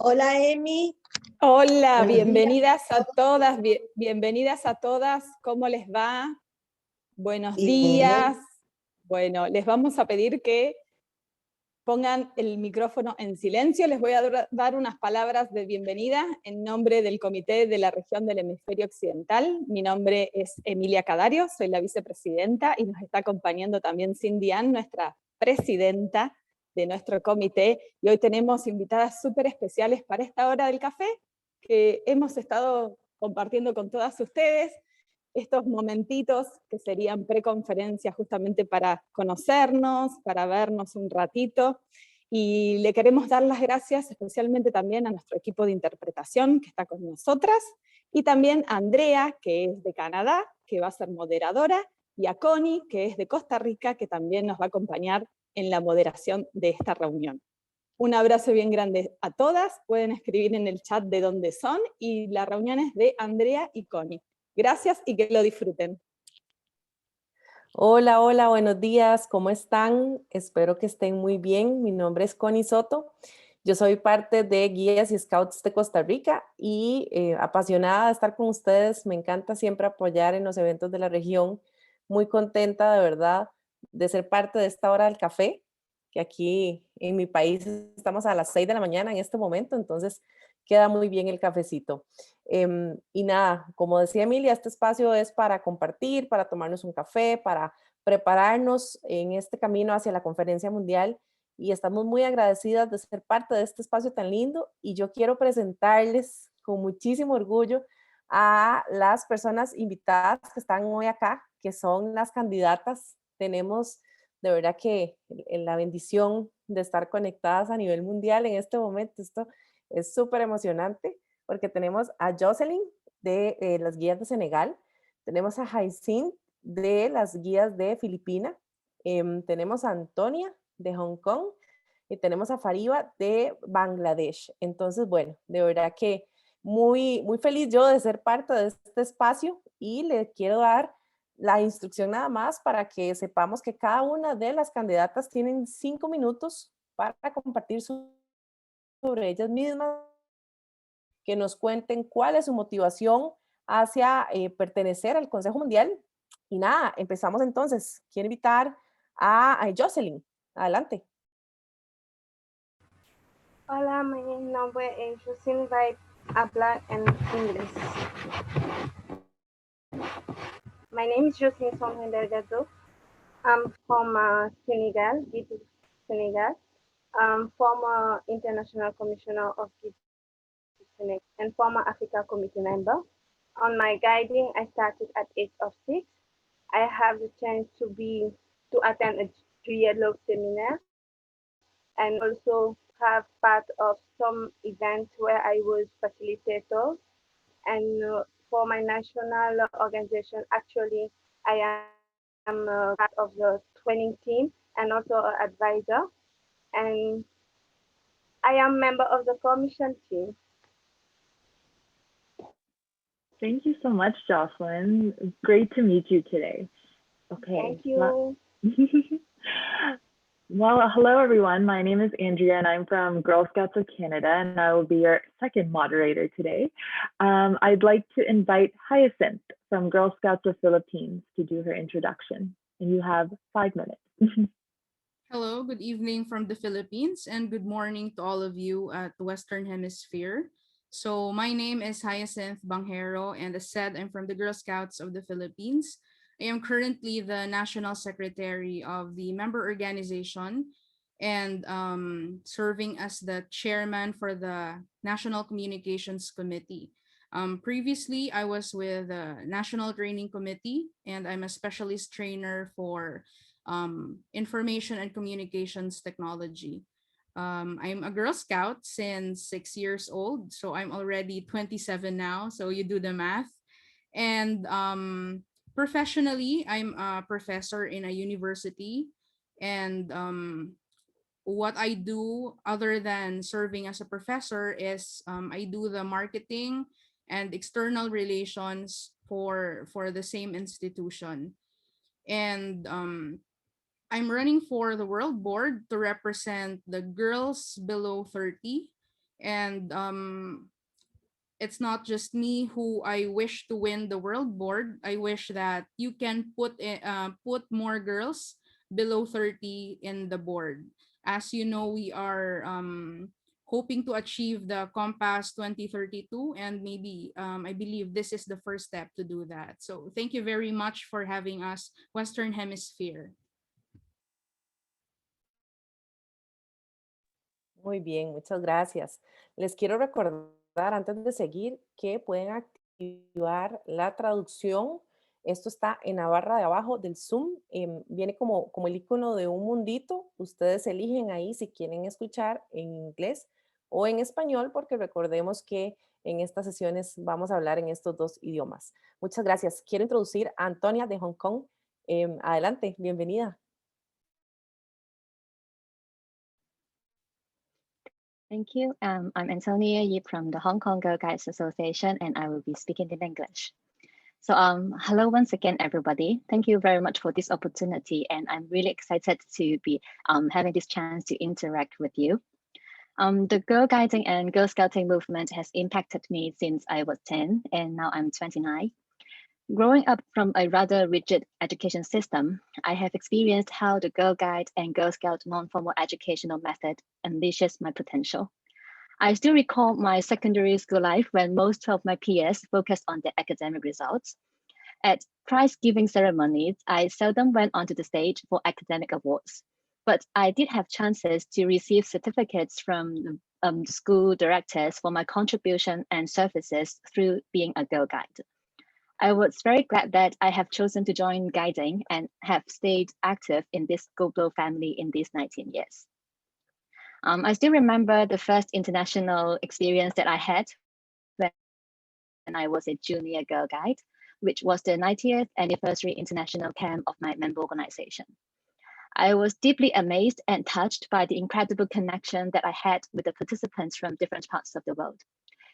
Hola, Emi. Hola, Buenos bienvenidas a todas, bienvenidas a todas. ¿Cómo les va? Buenos días. Bueno, les vamos a pedir que pongan el micrófono en silencio. Les voy a dar unas palabras de bienvenida en nombre del Comité de la Región del Hemisferio Occidental. Mi nombre es Emilia Cadario, soy la vicepresidenta y nos está acompañando también Cindy Ann, nuestra presidenta de nuestro comité. Y hoy tenemos invitadas súper especiales para esta hora del café que hemos estado compartiendo con todas ustedes. Estos momentitos que serían preconferencias justamente para conocernos, para vernos un ratito. Y le queremos dar las gracias especialmente también a nuestro equipo de interpretación que está con nosotras, y también a Andrea, que es de Canadá, que va a ser moderadora, y a Connie, que es de Costa Rica, que también nos va a acompañar en la moderación de esta reunión. Un abrazo bien grande a todas, pueden escribir en el chat de dónde son, y la reunión es de Andrea y Connie. Gracias y que lo disfruten. Hola, hola, buenos días, ¿cómo están? Espero que estén muy bien. Mi nombre es Connie Soto. Yo soy parte de Guías y Scouts de Costa Rica y apasionada de estar con ustedes. Me encanta siempre apoyar en los eventos de la región. Muy contenta, de verdad, de ser parte de esta hora del café, que aquí en mi país estamos a las 6 de la mañana en este momento, entonces queda muy bien el cafecito. Y nada, como decía Emilia, este espacio es para compartir, para tomarnos un café, para prepararnos en este camino hacia la conferencia mundial, y estamos muy agradecidas de ser parte de este espacio tan lindo. Y yo quiero presentarles con muchísimo orgullo a las personas invitadas que están hoy acá, que son las candidatas. Tenemos de verdad que la bendición de estar conectadas a nivel mundial en este momento. Esto es súper emocionante porque tenemos a Jocelyn de las guías de Senegal, tenemos a Jaisin de las guías de Filipinas, tenemos a Antonia de Hong Kong y tenemos a Fariba de Bangladesh. Entonces, bueno, de verdad que muy, muy feliz yo de ser parte de este espacio, y le quiero dar la instrucción nada más para que sepamos que cada una de las candidatas tienen 5 minutos para compartir sobre ellas mismas, que nos cuenten cuál es su motivación hacia pertenecer al Consejo Mundial. Y nada, empezamos entonces. Quiero invitar a Jocelyn. Adelante. Hola, mi nombre es Jocelyn, voy a hablar en inglés. My name is Jocelyn Sonhen Delgado. I'm from Senegal, Senegal. I'm former International Commissioner of Senegal and former Africa Committee member. On my guiding, I started at age of 6. I have the chance to attend a dialogue seminar and also have part of some events where I was facilitator. And for my national organization, actually, I am part of the training team and also an advisor. And I am member of the commission team. Thank you so much, Jocelyn. It's great to meet you today. Okay. Thank you. Well, hello, everyone. My name is Andrea, and I'm from Girl Scouts of Canada, and I will be your second moderator today. I'd like to invite Hyacinth from Girl Scouts of Philippines to do her introduction, and you have 5 minutes. Hello, good evening from the Philippines, and good morning to all of you at the Western Hemisphere. So my name is Hyacinth Banghero, and as said, I'm from the Girl Scouts of the Philippines. I am currently the National Secretary of the member organization and serving as the chairman for the National Communications Committee. Previously, I was with the National Training Committee, and I'm a specialist trainer for information and communications technology. I'm a Girl Scout since 6 years old, so I'm already 27 now, so you do the math. And professionally, I'm a professor in a university, and what I do other than serving as a professor is I do the marketing and external relations for the same institution. And I'm running for the World Board to represent the girls below 30 And it's not just me who I wish to win the world board. I wish that you can put more girls below 30 in the board. As you know, we are hoping to achieve the Compass 2032, and maybe I believe this is the first step to do that. So thank you very much for having us, Western Hemisphere. Muy bien, muchas gracias. Les quiero recordar antes de seguir que pueden activar la traducción. Esto está en la barra de abajo del Zoom. Viene como el icono de un mundito. Ustedes eligen ahí si quieren escuchar en inglés o en español, porque recordemos que en estas sesiones vamos a hablar en estos dos idiomas. Muchas gracias. Quiero introducir a Antonia de Hong Kong. Adelante, bienvenida. Thank you. I'm Antonia Yip from the Hong Kong Girl Guides Association, and I will be speaking in English. So hello once again, everybody. Thank you very much for this opportunity, and I'm really excited to be having this chance to interact with you. The Girl Guiding and Girl Scouting movement has impacted me since I was 10, and now I'm 29. Growing up from a rather rigid education system, I have experienced how the Girl Guide and Girl Scout non-formal educational method unleashes my potential. I still recall my secondary school life when most of my peers focused on their academic results. At prize-giving ceremonies, I seldom went onto the stage for academic awards, but I did have chances to receive certificates from the school directors for my contribution and services through being a Girl Guide. I was very glad that I have chosen to join guiding and have stayed active in this global family in these 19 years. I still remember the first international experience that I had when I was a junior Girl Guide, which was the 90th anniversary international camp of my member organization. I was deeply amazed and touched by the incredible connection that I had with the participants from different parts of the world.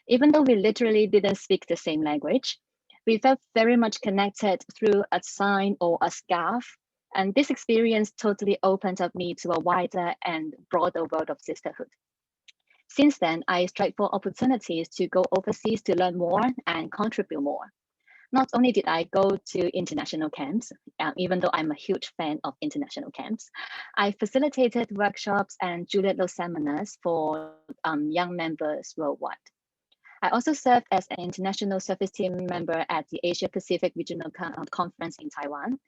Even though we literally didn't speak the same language, we felt very much connected through a sign or a scarf. And this experience totally opened up me to a wider and broader world of sisterhood. Since then, I strive for opportunities to go overseas to learn more and contribute more. Not only did I go to international camps, even though I'm a huge fan of international camps, I facilitated workshops and Juliet seminars for young members worldwide. I also served as an international service team member at the Asia Pacific Regional Conference in Taiwan.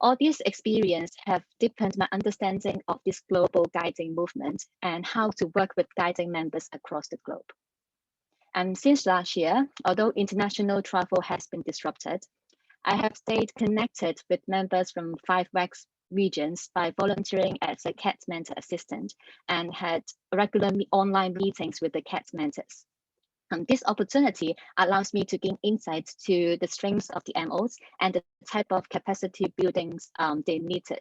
All these experiences have deepened my understanding of this global guiding movement and how to work with guiding members across the globe. And since last year, although international travel has been disrupted, I have stayed connected with members from 5 WACS regions by volunteering as a CAT mentor assistant and had regular online meetings with the CAT mentors. This opportunity allows me to gain insights to the strengths of the MOs and the type of capacity buildings they needed.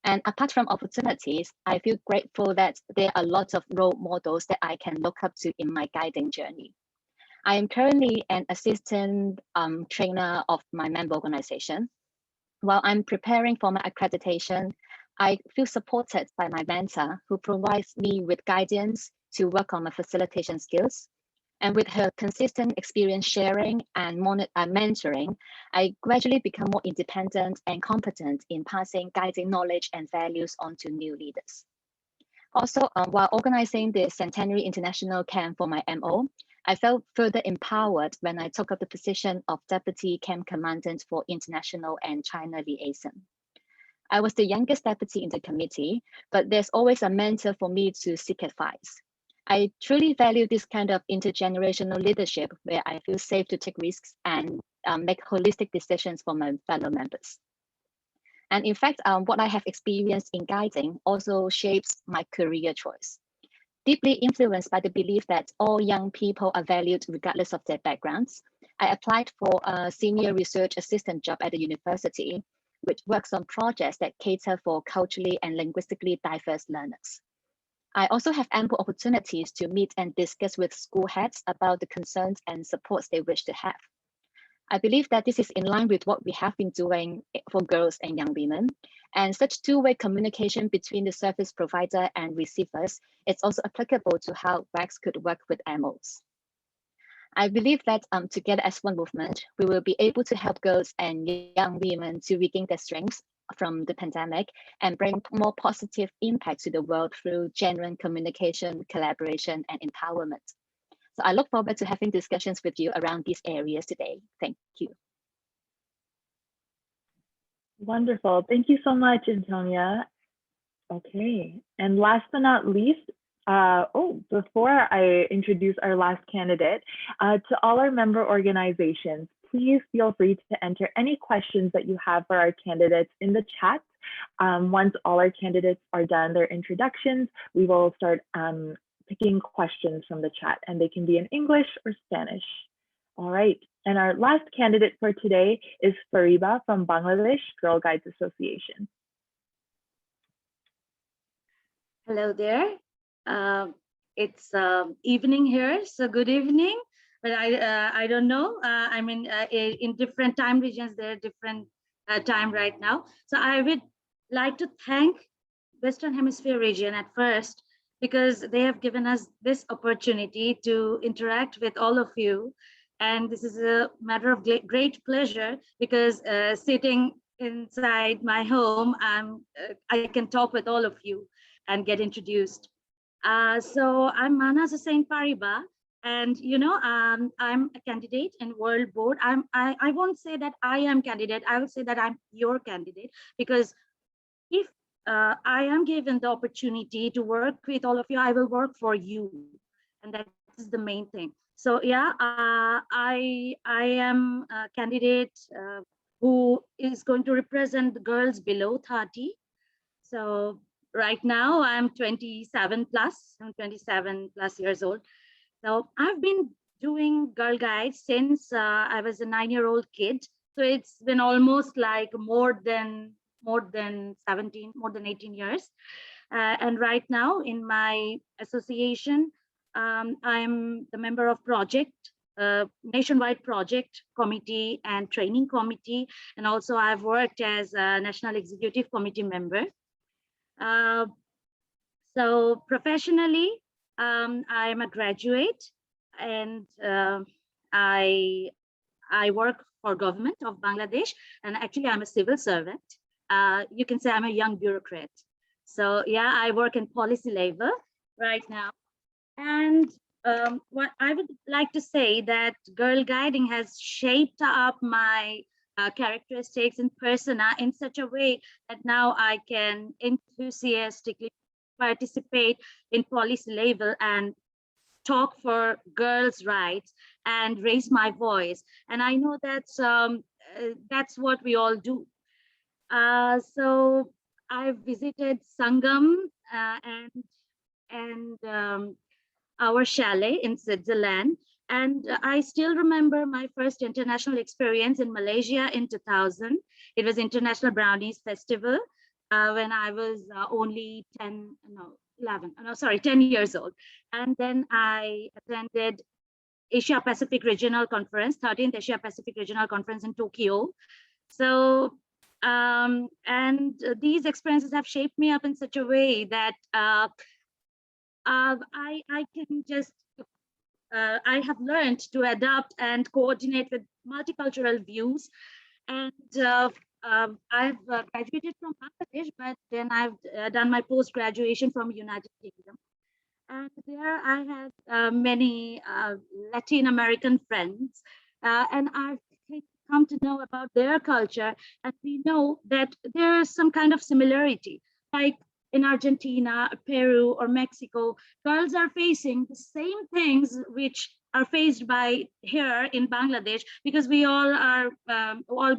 And apart from opportunities, I feel grateful that there are lots of role models that I can look up to in my guiding journey. I am currently an assistant trainer of my member organization. While I'm preparing for my accreditation, I feel supported by my mentor who provides me with guidance to work on my facilitation skills. And with her consistent experience sharing and mentoring, I gradually become more independent and competent in passing guiding knowledge and values on to new leaders. Also, while organizing the Centenary International Camp for my MO, I felt further empowered when I took up the position of Deputy Camp Commandant for International and China Liaison. I was the youngest deputy in the committee, but there's always a mentor for me to seek advice. I truly value this kind of intergenerational leadership where I feel safe to take risks and make holistic decisions for my fellow members. And in fact, what I have experienced in guiding also shapes my career choice. Deeply influenced by the belief that all young people are valued regardless of their backgrounds, I applied for a senior research assistant job at the university, which works on projects that cater for culturally and linguistically diverse learners. I also have ample opportunities to meet and discuss with school heads about the concerns and supports they wish to have. I believe that this is in line with what we have been doing for girls and young women, And such two-way communication between the service provider and receivers is also applicable to how WACS could work with MOs. I believe that together as one movement, we will be able to help girls and young women to regain their strengths from the pandemic and bring more positive impact to the world through genuine communication, collaboration, and empowerment. So I look forward to having discussions with you around these areas today. Thank you. Wonderful. Thank you so much, Antonia. Okay, and last but not least, before I introduce our last candidate, to all our member organizations, please feel free to enter any questions that you have for our candidates in the chat. Once all our candidates are done their introductions, we will start picking questions from the chat, and they can be in English or Spanish. All right, and our last candidate for today is Fariba from Bangladesh Girl Guides Association. Hello there. It's evening here, so good evening. But I don't know. I mean, in different time regions, there are different time right now. So I would like to thank Western Hemisphere region at first, because they have given us this opportunity to interact with all of you. And this is a matter of great pleasure, because sitting inside my home, I can talk with all of you and get introduced. So I'm Manas Hussain Pariba, and I'm a candidate in World Board. I won't say that I am candidate. I will say that I'm your candidate, because if I am given the opportunity to work with all of you, I will work for you, and that is the main thing. So yeah, I am a candidate who is going to represent the girls below 30. So right now I'm 27 plus. I'm 27 plus years old. So I've been doing Girl Guides since I was a 9-year-old kid. So it's been almost like more than 18 years. And right now in my association, I'm the member of nationwide project committee and training committee. And also I've worked as a national executive committee member. So professionally, I'm a graduate, and I work for government of Bangladesh, and actually I'm a civil servant. You can say I'm a young bureaucrat. So yeah, I work in policy level right now. And what I would like to say that girl guiding has shaped up my characteristics and persona in such a way that now I can enthusiastically participate in policy level and talk for girls' rights and raise my voice. And I know that's what we all do. So I've visited Sangam and our chalet in Switzerland. And I still remember my first international experience in Malaysia in 2000. It was International Brownies Festival when I was only 10 years old. And then I attended Asia Pacific Regional Conference, 13th Asia Pacific Regional Conference in Tokyo. So, these experiences have shaped me up in such a way that I can just, I have learned to adapt and coordinate with multicultural views. And I've graduated from Bangladesh, but then I've done my post-graduation from United Kingdom. And there I had many Latin American friends, and I've come to know about their culture. And we know that there is some kind of similarity, like in Argentina, Peru, or Mexico, girls are facing the same things which are faced by here in Bangladesh, because we all are all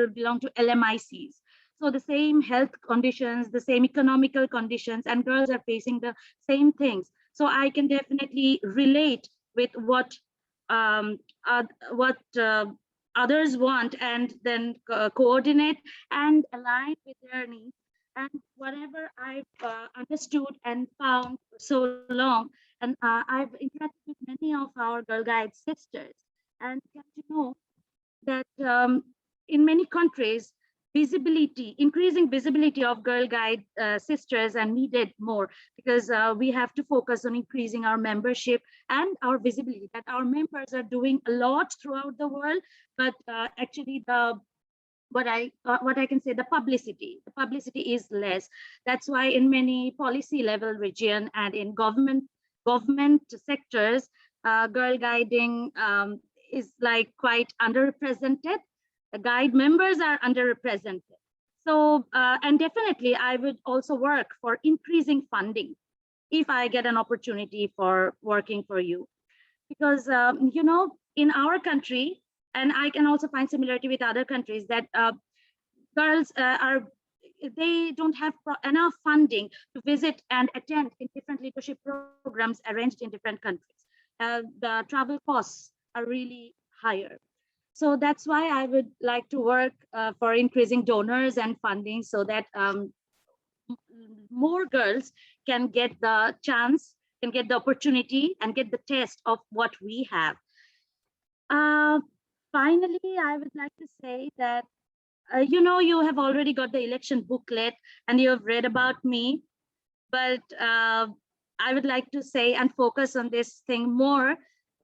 belong to LMICs. So the same health conditions, the same economical conditions, and girls are facing the same things. So I can definitely relate with what others want, and then coordinate and align with their needs. And whatever I've understood and found for so long, and I've interacted with many of our Girl Guide sisters, and get to know that in many countries, visibility, increasing visibility of Girl Guide sisters and needed more, because we have to focus on increasing our membership and our visibility, that our members are doing a lot throughout the world, but actually what I can say, the publicity is less. That's why in many policy level region and in government sectors, girl guiding is like quite underrepresented. The guide members are underrepresented. So and definitely I would also work for increasing funding if I get an opportunity for working for you, because you know, in our country, and I can also find similarity with other countries, that girls they don't have enough funding to visit and attend in different leadership programs arranged in different countries. The travel costs are really higher. So that's why I would like to work for increasing donors and funding, so that more girls can get the chance, can get the opportunity, and get the taste of what we have. Finally, I would like to say that, you know, you have already got the election booklet and you have read about me, but I would like to say and focus on this thing more,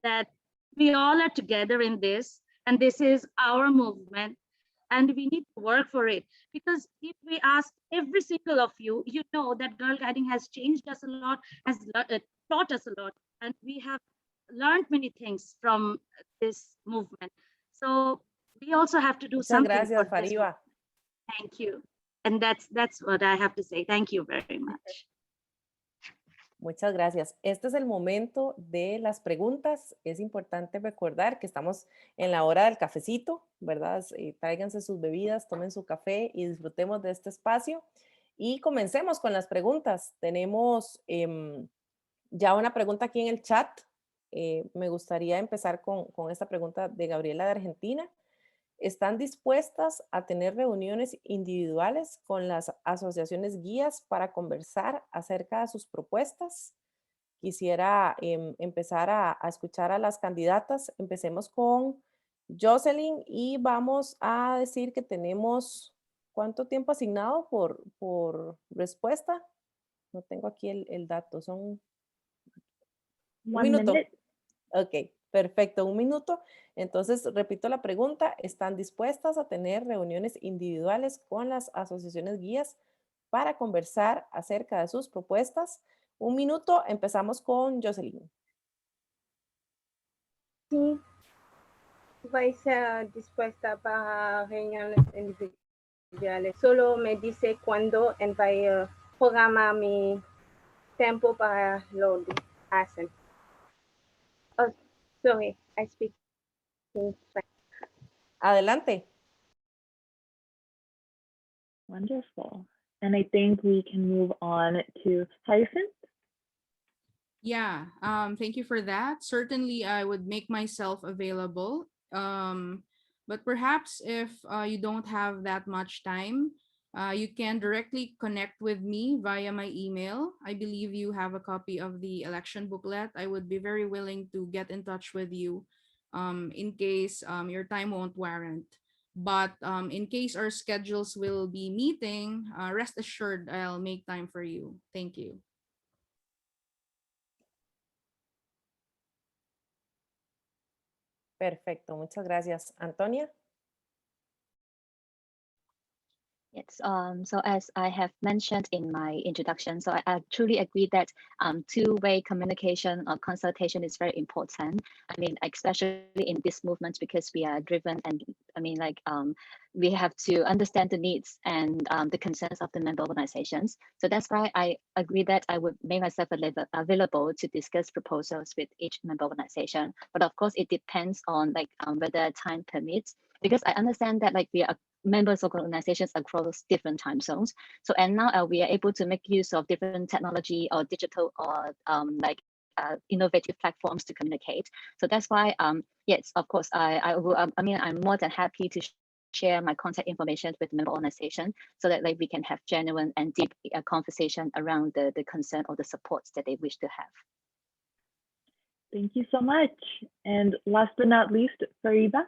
that we all are together in this, and this is our movement, and we need to work for it. Because if we ask every single of you, you know that girl guiding has changed us a lot, has taught us a lot, and we have learned many things from this movement. So we also have to do Muchas something gracias, for this Fariba. movement. Thank you. And that's what I have to say. Thank you very much. Muchas gracias. Este es el momento de las preguntas. Es importante recordar que estamos en la hora del cafecito, ¿verdad? Tráiganse sus bebidas, tomen su café y disfrutemos de este espacio. Y comencemos con las preguntas. Tenemos ya una pregunta aquí en el chat. Me gustaría empezar con esta pregunta de Gabriela de Argentina. ¿Están dispuestas a tener reuniones individuales con las asociaciones guías para conversar acerca de sus propuestas? Quisiera empezar a escuchar a las candidatas. Empecemos con Jocelyn y vamos a decir que tenemos, ¿cuánto tiempo asignado por respuesta? No tengo aquí el dato, son un minuto. Minute. Ok, perfecto, 1 minuto. Entonces, repito la pregunta, ¿están dispuestas a tener reuniones individuales con las asociaciones guías para conversar acerca de sus propuestas? 1 minuto, empezamos con Jocelyn. Sí, voy a ser dispuesta para reuniones individuales. Solo me dice cuándo y voy a programar mi tiempo para lo hacen. Oh, sorry, I speak in French. Adelante. Wonderful. And I think we can move on to Hyacinth. Yeah, thank you for that. Certainly, I would make myself available. But perhaps if you don't have that much time, you can directly connect with me via my email. I believe you have a copy of the election booklet. I would be very willing to get in touch with you in case your time won't warrant. But in case our schedules will be meeting, rest assured I'll make time for you. Thank you. Perfecto, muchas gracias. Antonia. Yes, so as I have mentioned in my introduction, so I truly agree that two-way communication or consultation is very important. I mean, especially in this movement, because we are driven, and I mean, like we have to understand the needs and the concerns of the member organizations. So that's why I agree that I would make myself available to discuss proposals with each member organization. But of course, it depends on like whether time permits, because I understand that like we are members of organizations across different time zones. So, and now we are able to make use of different technology or digital or innovative platforms to communicate. So that's why, yes, of course, I mean, I'm more than happy to share my contact information with member organization so that like we can have genuine and deep conversation around the concern or the supports that they wish to have. Thank you so much. And last but not least, Fariba.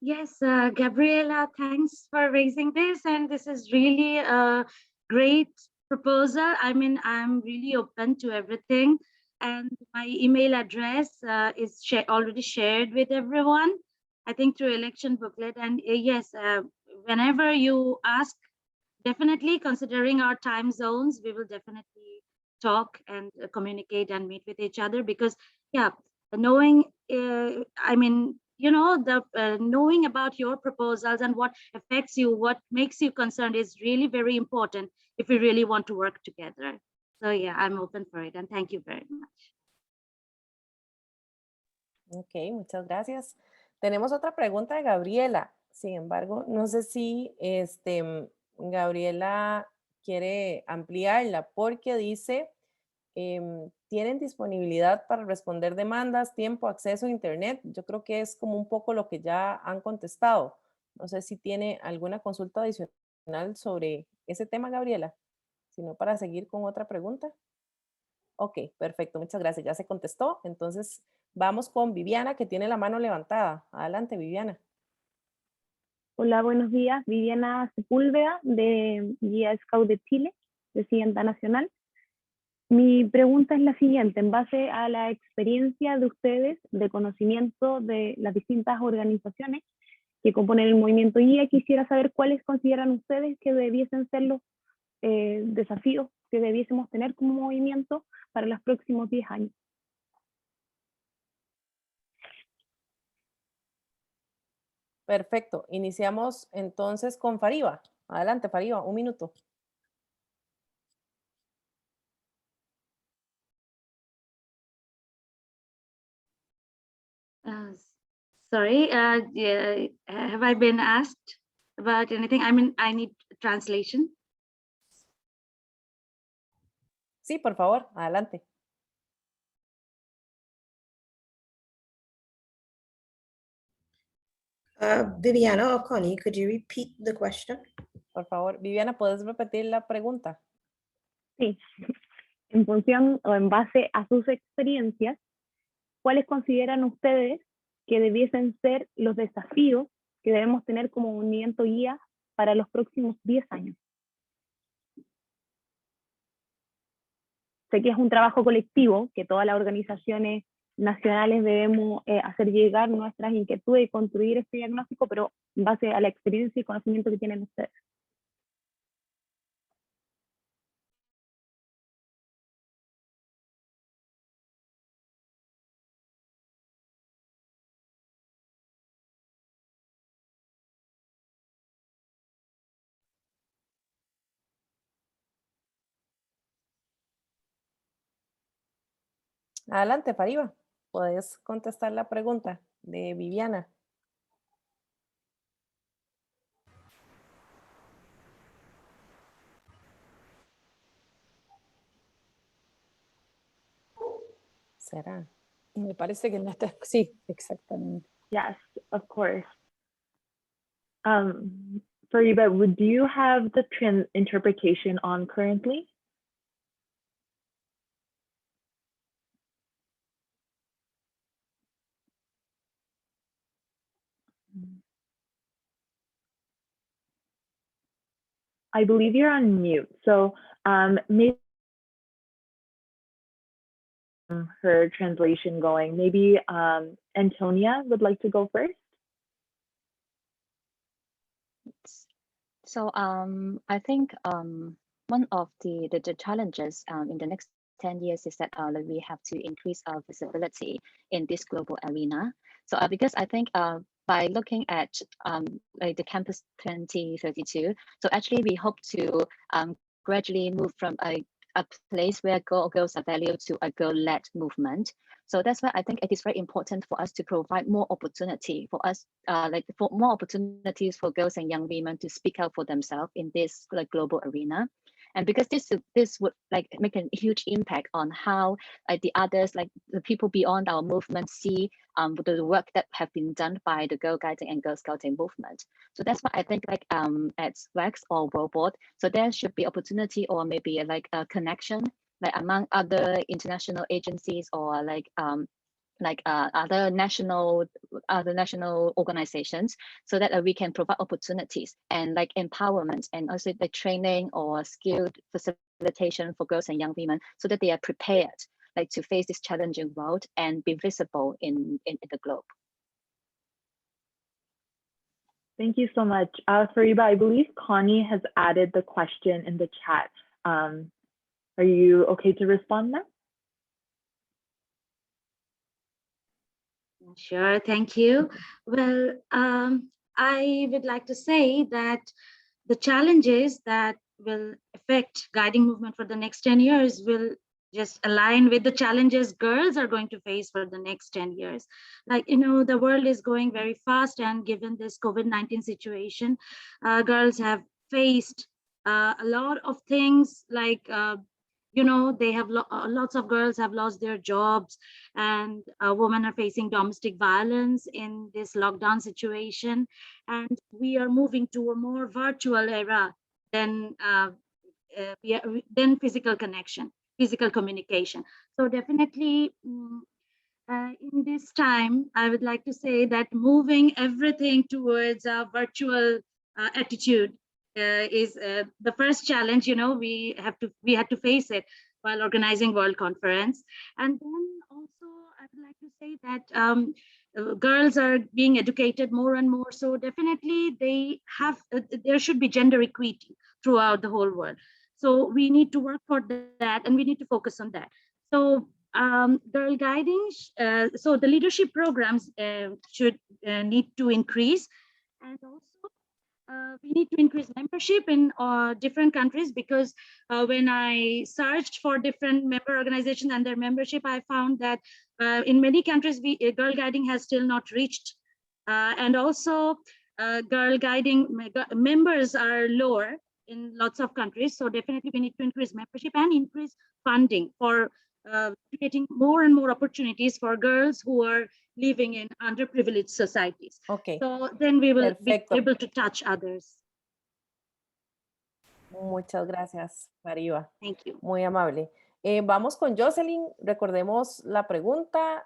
Yes, Gabriela, thanks for raising this. And this is really a great proposal. I mean, I'm really open to everything. And my email address is already shared with everyone, I think through election booklet. And yes, whenever you ask, definitely considering our time zones, we will definitely talk and communicate and meet with each other because, yeah, knowing, I mean, you know, the knowing about your proposals and what affects you, what makes you concerned is really very important if we really want to work together. So yeah, I'm open for it and thank you very much. Ok, muchas gracias. Tenemos otra pregunta de Gabriela. Sin embargo, no sé si Gabriela quiere ampliarla porque dice, ¿tienen disponibilidad para responder demandas, tiempo, acceso a Internet? Yo creo que es como un poco lo que ya han contestado. No sé si tiene alguna consulta adicional sobre ese tema, Gabriela, sino para seguir con otra pregunta. Ok, perfecto, muchas gracias. Ya se contestó. Entonces, vamos con Viviana, que tiene la mano levantada. Adelante, Viviana. Hola, buenos días. Viviana Sepúlveda, de Guía Scout de Chile, presidenta nacional. Mi pregunta es la siguiente. En base a la experiencia de ustedes, de conocimiento de las distintas organizaciones que componen el movimiento guía, quisiera saber cuáles consideran ustedes que debiesen ser los desafíos que debiésemos tener como movimiento para los próximos 10 años. Perfecto. Iniciamos entonces con Fariba. Adelante, Fariba, un minuto. Sorry, yeah, have I been asked about anything? I mean, I need translation. Sí, por favor, adelante. Viviana or Connie, could you repeat the question? Por favor, Viviana, ¿puedes repetir la pregunta? Sí. En función o en base a sus experiencias, ¿cuáles consideran ustedes que debiesen ser los desafíos que debemos tener como movimiento guía para los próximos 10 años? Sé que es un trabajo colectivo, que todas las organizaciones nacionales debemos hacer llegar nuestras inquietudes y construir este diagnóstico, pero en base a la experiencia y conocimiento que tienen ustedes. Adelante, Fariba. Puedes contestar la pregunta de Viviana. ¿Será? Me parece que no está. Sí, exactamente. Yes, of course. Fariba, do you have the interpretation on currently? I believe you're on mute, so maybe her translation going. Maybe Antonia would like to go first. So I think one of the challenges in the next 10 years is that we have to increase our visibility in this global arena. So because I think by looking at like the Campus 2032, so actually we hope to gradually move from a place where girls are valued to a girl-led movement. So that's why I think it is very important for us to provide more opportunity for us, for more opportunities for girls and young women to speak out for themselves in this like global arena. And because this would like make a huge impact on how the others, like the people beyond our movement, see the work that have been done by the Girl Guiding and Girl Scouting movement. So that's why I think like at WAX or World Board, so there should be opportunity or maybe like a connection like among other international agencies or like like other national organizations, so that we can provide opportunities and like empowerment and also the training or skilled facilitation for girls and young women, so that they are prepared like to face this challenging world and be visible in the globe. Thank you so much. Fariba, I believe Connie has added the question in the chat. Are you okay to respond now? Sure, thank you. Well, I would like to say that the challenges that will affect guiding movement for the next 10 years will just align with the challenges girls are going to face for the next 10 years. Like, you know, the world is going very fast, and given this COVID-19 situation, girls have faced a lot of things like, you know, they have lots of girls have lost their jobs, and women are facing domestic violence in this lockdown situation. And we are moving to a more virtual era than physical connection, physical communication. So definitely, in this time, I would like to say that moving everything towards a virtual attitude is the first challenge. You know, we had to face it while organizing World Conference. And then also, I would like to say that girls are being educated more and more. So definitely, there should be gender equity throughout the whole world. So we need to work for that, and we need to focus on that. So girl guiding, so the leadership programs should need to increase. And also we need to increase membership in different countries, because when I searched for different member organizations and their membership, I found that in many countries, girl guiding has still not reached. And also girl guiding members are lower in lots of countries. So definitely we need to increase membership and increase funding for creating more and more opportunities for girls who are living in underprivileged societies. Okay. So then we will Perfecto. be able to touch others. Muchas gracias, Fariba. Thank you. Muy amable. Vamos con Jocelyn. Recordemos la pregunta.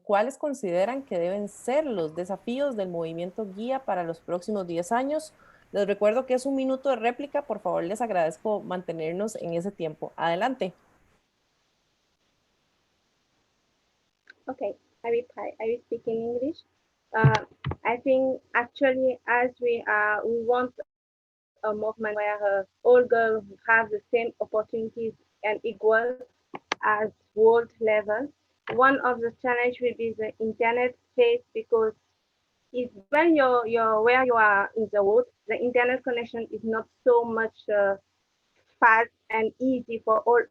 ¿Cuáles consideran que deben ser los desafíos del movimiento guía para los próximos 10 años? Les recuerdo que es un minuto de réplica. Por favor, les agradezco mantenernos en ese tiempo. Adelante. Okay, I will speak in English. I think actually, as we want a movement where all girls have the same opportunities and equal as world level. One of the challenge will be the internet space, because it's when you're where you are in the world, the internet connection is not so much fast and easy for all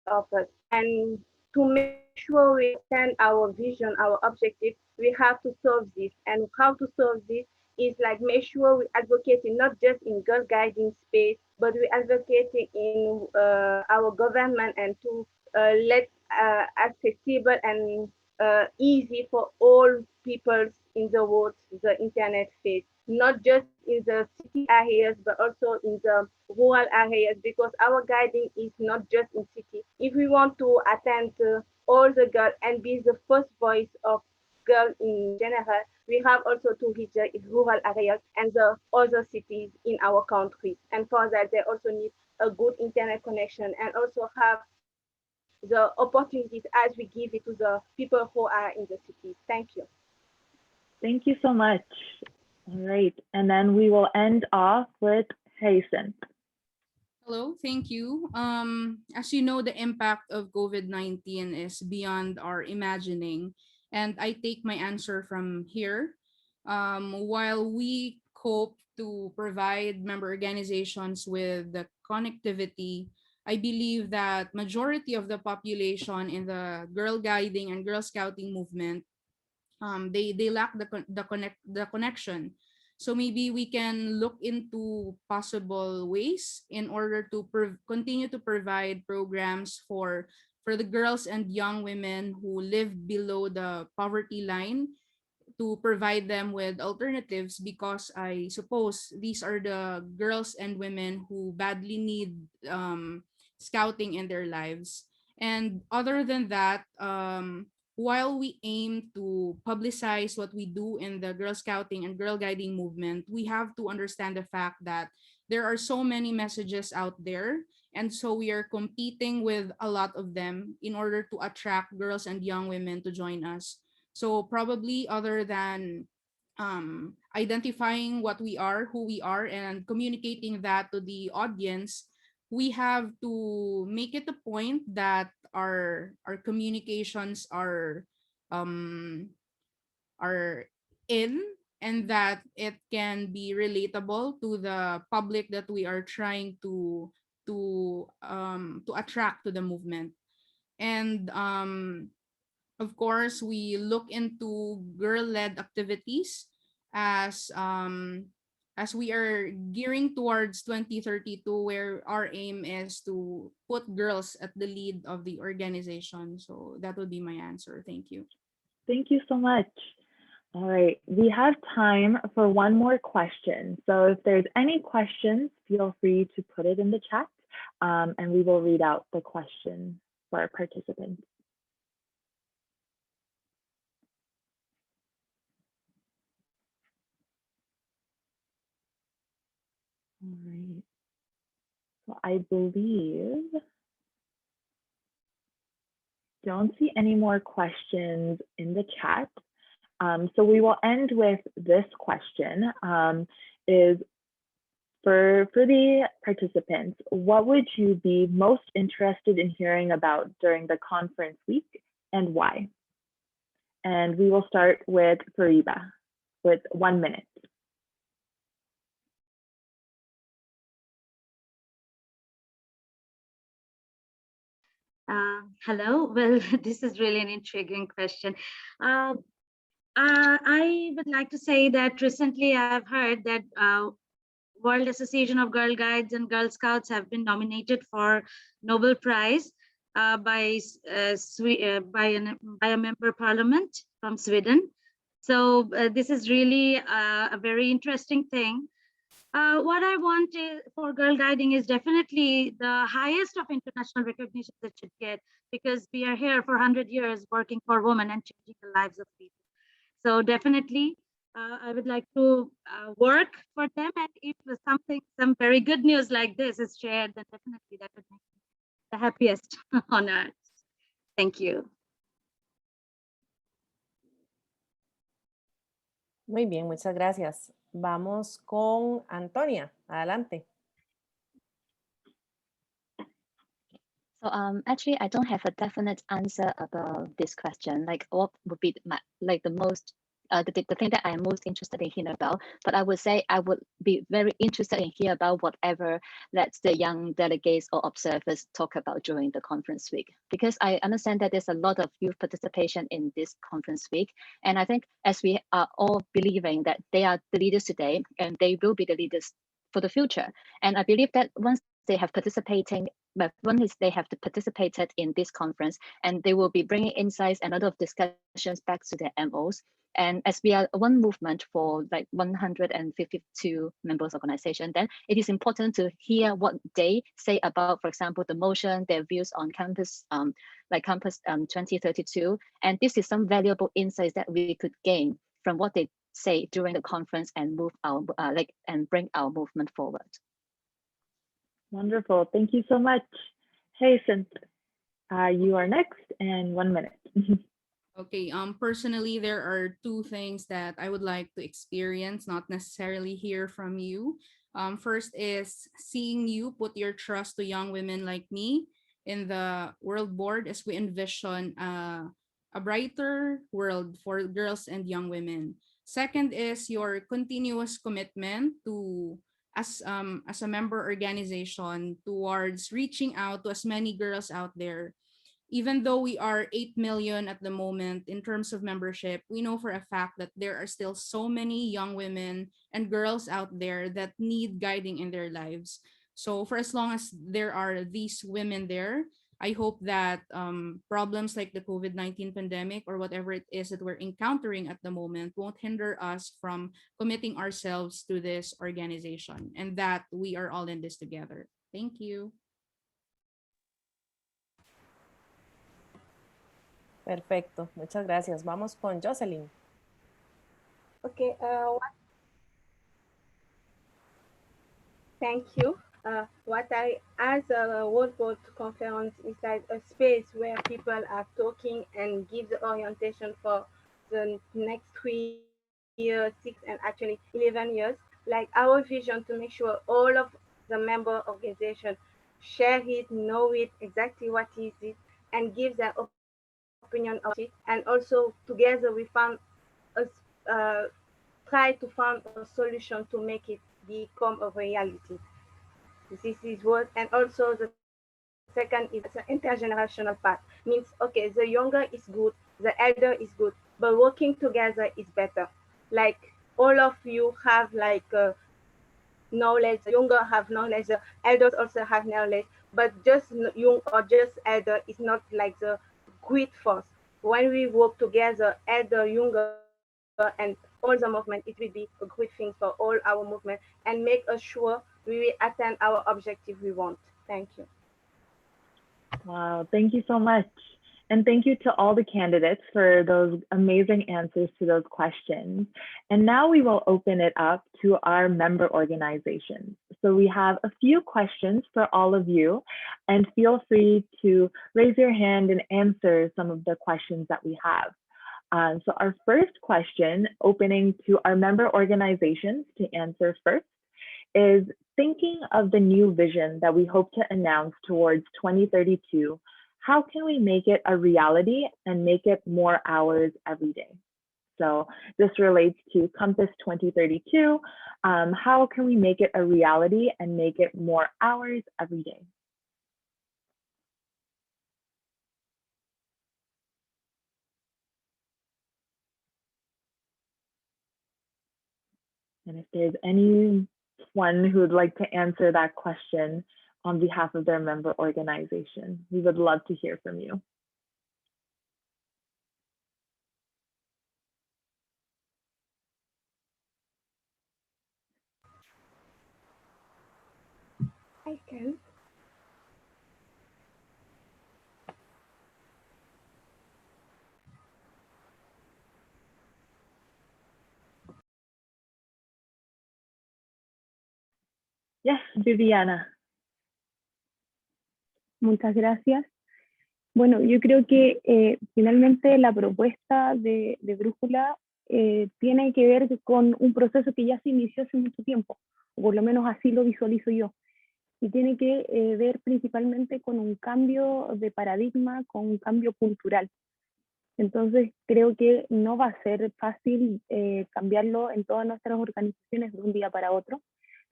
of us. And to make sure we understand our vision, our objective, we have to solve this. And how to solve this is like make sure we advocating not just in girl guiding space, but we advocating in our government, and to let accessible and easy for all people in the world, the internet space, not just in the city areas, but also in the rural areas, because our guiding is not just in city. If we want to attend all the girls and be the first voice of girls in general, we have also to reach the rural areas and the other cities in our country. And for that, they also need a good internet connection, and also have the opportunities as we give it to the people who are in the cities. Thank you. Thank you so much. All right, and then we will end off with Hasten. Hello, thank you. As you know, the impact of COVID-19 is beyond our imagining, and I take my answer from here. While we cope to provide member organizations with the connectivity, I believe that majority of the population in the girl guiding and girl scouting movement, they lack the connection. So maybe we can look into possible ways in order to continue to provide programs for the girls and young women who live below the poverty line, to provide them with alternatives, because I suppose these are the girls and women who badly need scouting in their lives. And other than that, while we aim to publicize what we do in the Girl Scouting and Girl Guiding movement, we have to understand the fact that there are so many messages out there. And so we are competing with a lot of them in order to attract girls and young women to join us. So probably other than identifying what we are, who we are, and communicating that to the audience, we have to make it a point that our communications um are in, and that it can be relatable to the public that we are trying to attract to the movement. And of course, we look into girl-led activities as as we are gearing towards 2032, where our aim is to put girls at the lead of the organization. So that would be my answer. Thank you. Thank you so much. All right, we have time for one more question. So if there's any questions, feel free to put it in the chat, and we will read out the question for our participants. All right. So I believe, don't see any more questions in the chat. So we will end with this question, is for the participants, what would you be most interested in hearing about during the conference week and why? And we will start with Fariba with 1 minute. Hello. Well, this is really an intriguing question. I would like to say that recently I've heard that World Association of Girl Guides and Girl Scouts have been nominated for Nobel Prize by a member parliament from Sweden. So this is really a very interesting thing. What I want for girl guiding is definitely the highest of international recognition that should get, because we are here for 100 years working for women and changing the lives of people. So definitely, I would like to work for them. And if some very good news like this is shared, then definitely that would make me the happiest on earth. Thank you. Muy bien, muchas gracias. Vamos con Antonia. Adelante. So actually, I don't have a definite answer about this question. Like, what would be the most the thing that I am most interested in hearing about? But I would say I would be very interested in hearing about whatever that the young delegates or observers talk about during the conference week, because I understand that there's a lot of youth participation in this conference week, and I think as we are all believing that they are the leaders today and they will be the leaders for the future, and I believe that once they have participated in this conference, and they will be bringing insights and a lot of discussions back to their MOs. And as we are one movement for like 152 members organization, then it is important to hear what they say about, for example, the motion, their views on campus, campus 2032. And this is some valuable insights that we could gain from what they say during the conference and move our and bring our movement forward. Wonderful. Thank you so much. Hyacinth, you are next, and 1 minute. Okay, personally, there are two things that I would like to experience, not necessarily hear from you. First is seeing you put your trust to young women like me in the World Board as we envision a brighter world for girls and young women. Second is your continuous commitment to as a member organization towards reaching out to as many girls out there. Even though we are 8 million at the moment in terms of membership, we know for a fact that there are still so many young women and girls out there that need guiding in their lives. So for as long as there are these women there, I hope that problems like the COVID-19 pandemic or whatever it is that we're encountering at the moment won't hinder us from committing ourselves to this organization, and that we are all in this together. Thank you. Perfecto, muchas gracias. Vamos con Jocelyn. Okay, thank you. What I, as a World Board Conference, is like a space where people are talking and give the orientation for the next 3 years, 6, and actually 11 years. Like our vision to make sure all of the member organization share it, know it, exactly what is it, and give their opinion of it. And also together we found a, try to find a solution to make it become a reality. This is what, and also the second is the intergenerational part. Means, okay, the younger is good, the elder is good, but working together is better. Like all of you have like knowledge, the younger have knowledge, the elders also have knowledge, but just young or just elder is not like the great force. When we work together, elder, younger, and all the movement, it will be a great thing for all our movement and make us sure we will attain our objective we want. Thank you. Wow, thank you so much. And thank you to all the candidates for those amazing answers to those questions. And now we will open it up to our member organizations. So we have a few questions for all of you, and feel free to raise your hand and answer some of the questions that we have. So our first question, opening to our member organizations to answer first, is thinking of the new vision that we hope to announce towards 2032, how can we make it a reality and make it more hours every day? So this relates to Compass 2032. How can we make it a reality and make it more hours every day? And if there's anyone who would like to answer that question on behalf of their member organization, we would love to hear from you. I can. Yes, Viviana. Muchas gracias. Bueno, yo creo que finalmente la propuesta de Brújula tiene que ver con un proceso que ya se inició hace mucho tiempo, o por lo menos así lo visualizo yo, y tiene que ver principalmente con un cambio de paradigma, con un cambio cultural. Entonces creo que no va a ser fácil cambiarlo en todas nuestras organizaciones de un día para otro,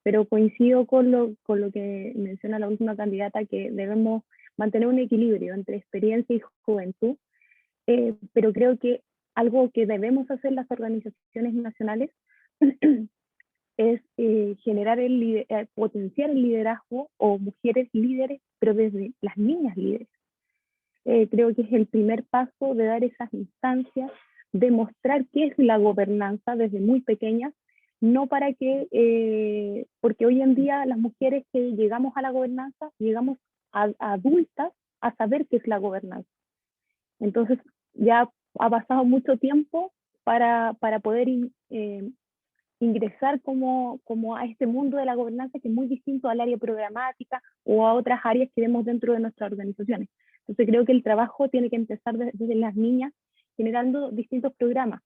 pero coincido con lo que menciona la última candidata, que debemos mantener un equilibrio entre experiencia y juventud, pero creo que algo que debemos hacer las organizaciones nacionales es generar potenciar el liderazgo o mujeres líderes, pero desde las niñas líderes. Creo que es el primer paso de dar esas instancias, de mostrar qué es la gobernanza desde muy pequeñas, no para que, porque hoy en día las mujeres que llegamos a la gobernanza, llegamos a adultas a saber qué es la gobernanza. Entonces ya ha pasado mucho tiempo para poder ingresar como a este mundo de la gobernanza, que es muy distinto al área programática o a otras áreas que vemos dentro de nuestras organizaciones. Entonces creo que el trabajo tiene que empezar desde las niñas, generando distintos programas.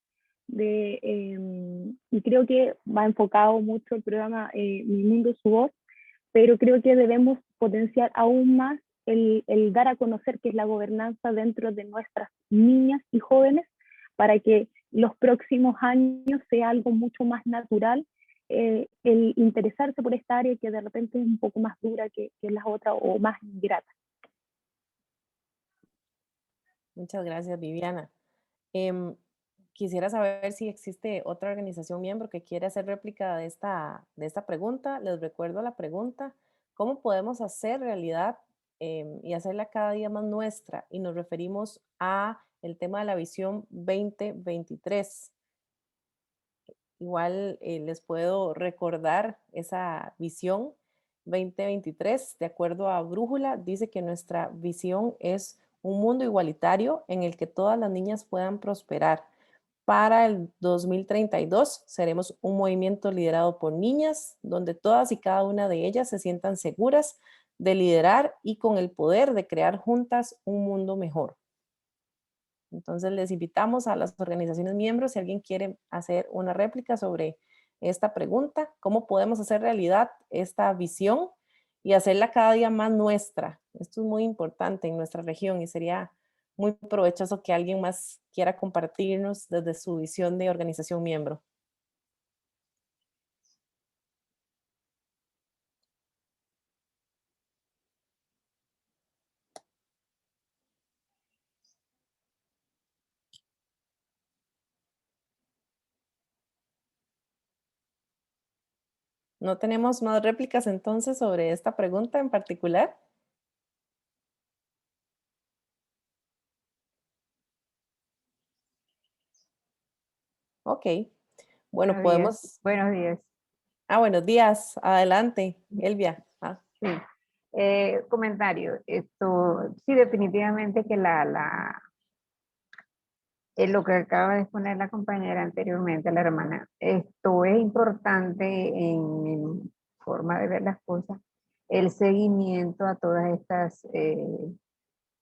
Y creo que va enfocado mucho el programa Mi Mundo, Su Voz, pero creo que debemos potenciar aún más el dar a conocer qué es la gobernanza dentro de nuestras niñas y jóvenes, para que los próximos años sea algo mucho más natural, el interesarse por esta área que de repente es un poco más dura que las otras o más ingrata. Muchas gracias, Viviana. Quisiera saber si existe otra organización miembro que quiera hacer réplica de esta pregunta. Les recuerdo la pregunta: ¿cómo podemos hacer realidad y hacerla cada día más nuestra? Y nos referimos a el tema de la visión 2023. Igual les puedo recordar esa visión 2023, de acuerdo a Brújula, dice que nuestra visión es un mundo igualitario en el que todas las niñas puedan prosperar. Para el 2032 seremos un movimiento liderado por niñas, donde todas y cada una de ellas se sientan seguras de liderar y con el poder de crear juntas un mundo mejor. Entonces les invitamos a las organizaciones miembros, si alguien quiere hacer una réplica sobre esta pregunta, ¿cómo podemos hacer realidad esta visión y hacerla cada día más nuestra? Esto es muy importante en nuestra región y sería muy provechoso que alguien más quiera compartirnos desde su visión de organización miembro. ¿No tenemos más réplicas entonces sobre esta pregunta en particular? Ok. Bueno, Buenos podemos... días. Buenos días. Buenos días. Adelante, Elvia. Sí. Comentario. Esto, sí, definitivamente que lo que acaba de exponer la compañera anteriormente, la hermana, esto es importante en mi forma de ver las cosas, el seguimiento a todas estas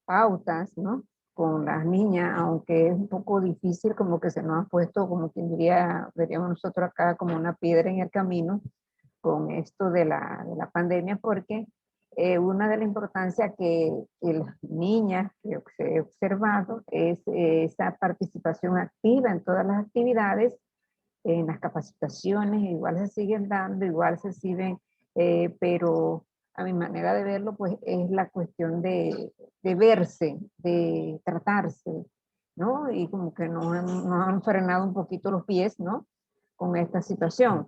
pautas, ¿no? Con las niñas, aunque es un poco difícil, como que se nos ha puesto, como quien diría, veríamos nosotros acá como una piedra en el camino con esto de la pandemia, porque una de las importancias que las niñas que he observado es esa participación activa en todas las actividades, en las capacitaciones, igual se siguen dando, igual se siguen, pero a mi manera de verlo, pues es la cuestión de verse, de tratarse, ¿no? Y como que nos han frenado un poquito los pies, ¿no? Con esta situación.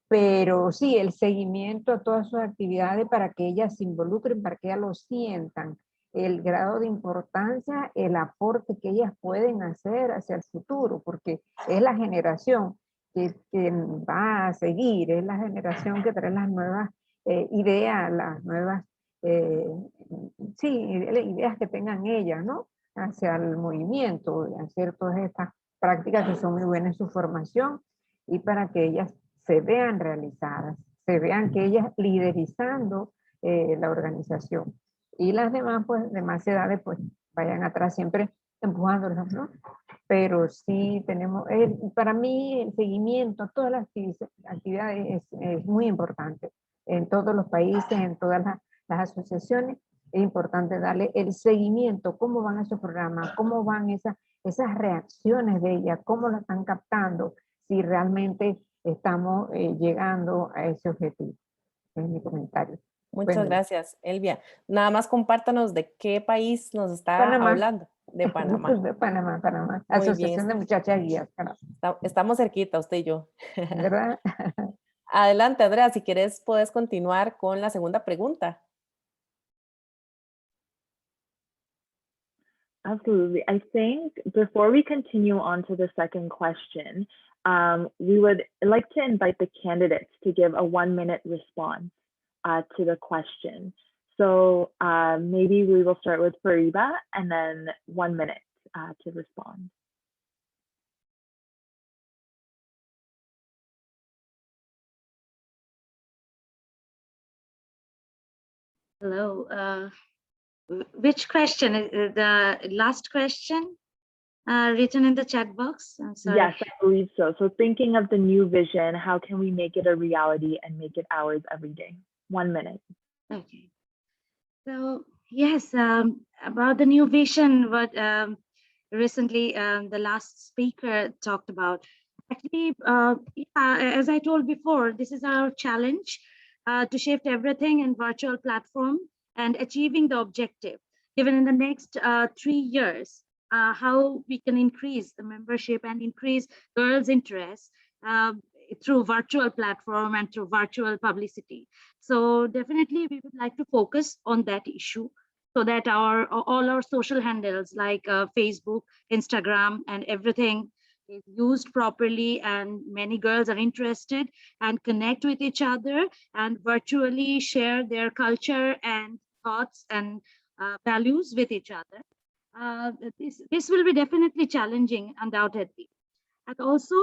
Pero sí, el seguimiento a todas sus actividades para que ellas se involucren, para que ellas lo sientan, el grado de importancia, el aporte que ellas pueden hacer hacia el futuro, porque es la generación que va a seguir, es la generación que trae las nuevas ideas, las nuevas, sí, ideas que tengan ellas, ¿no? Hacia el movimiento, hacer todas estas prácticas que son muy buenas en su formación y para que ellas se vean realizadas, se vean que ellas liderizando la organización. Y las demás, pues, demás edades, pues, vayan atrás siempre empujándolas, ¿no? Pero sí tenemos, para mí el seguimiento a todas las actividades es muy importante. En todos los países, en todas las asociaciones, es importante darle el seguimiento, cómo van esos programas, cómo van esas reacciones de ellas, cómo la están captando, si realmente estamos llegando a ese objetivo. Es mi comentario. Muchas gracias, Elvia. Nada más compártanos de qué país nos está Panamá. hablando. De Panamá. De Panamá. Muy Asociación bien. de Muchachas Guías. Estamos cerquita, usted y yo. ¿Verdad? Adelante, Andrea, si quieres puedes continuar con la segunda pregunta. Absolutely. I think before we continue on to the second question, we would like to invite the candidates to give a 1-minute response to the question. So maybe we will start with Fariba and then 1 minute to respond. Hello. Which question? The last question written in the chat box? I'm sorry. Yes, I believe so. So thinking of the new vision, how can we make it a reality and make it ours every day? 1 minute. Okay. So yes, about the new vision, what recently the last speaker talked about. Actually, as I told before, this is our challenge to shift everything in virtual platform and achieving the objective. Even in the next 3 years, how we can increase the membership and increase girls' interest through virtual platform and through virtual publicity. So definitely we would like to focus on that issue so that all our social handles like Facebook, Instagram, and everything is used properly, and many girls are interested and connect with each other and virtually share their culture and thoughts and values with each other. this will be definitely challenging, undoubtedly. And also,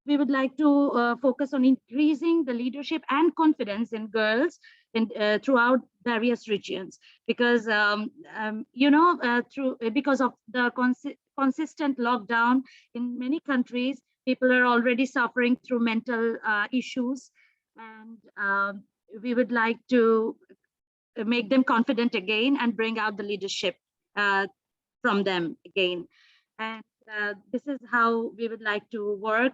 we would like to focus on increasing the leadership and confidence in girls throughout various regions, because because of the consistent lockdown in many countries, people are already suffering through mental issues, and we would like to make them confident again and bring out the leadership from them again. And this is how we would like to work.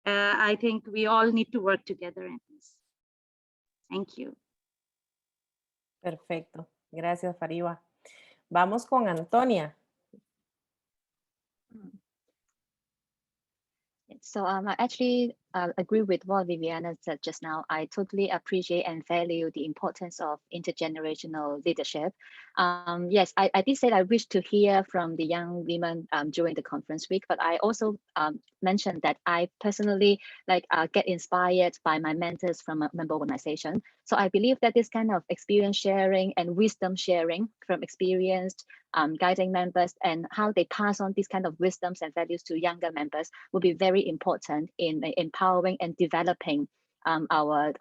I think we all need to work together in this. Thank you. Perfecto. Gracias, Fariba. Vamos con Antonia. So I actually agree with what Viviana said just now. I totally appreciate and value the importance of intergenerational leadership. Yes, I did say I wish to hear from the young women during the conference week, but I also mentioned that I personally get inspired by my mentors from a member organization. So I believe that this kind of experience sharing and wisdom sharing from experienced guiding members and how they pass on these kind of wisdoms and values to younger members will be very important in empowering and developing our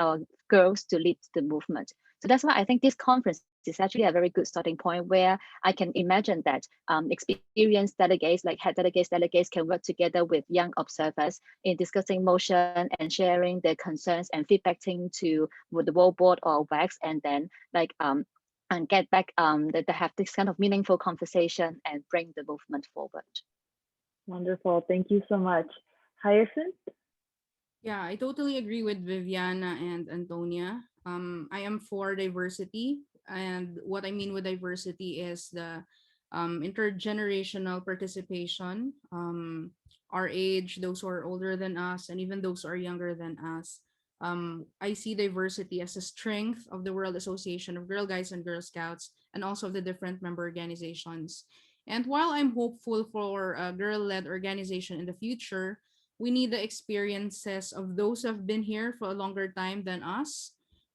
girls to lead the movement. So that's why I think this conference is actually a very good starting point, where I can imagine that experienced delegates, like head delegates can work together with young observers in discussing motion and sharing their concerns and feedbacking to the World Board or WACS, and then and get back that they have this kind of meaningful conversation and bring the movement forward. Wonderful. Thank you so much. Hyacinth? Yeah, I totally agree with Viviana and Antonia. I am for diversity, and what I mean with diversity is the intergenerational participation, our age, those who are older than us, and even those who are younger than us. I see diversity as a strength of the World Association of Girl Guides and Girl Scouts, and also of the different member organizations. And while I'm hopeful for a girl-led organization in the future, we need the experiences of those who have been here for a longer time than us.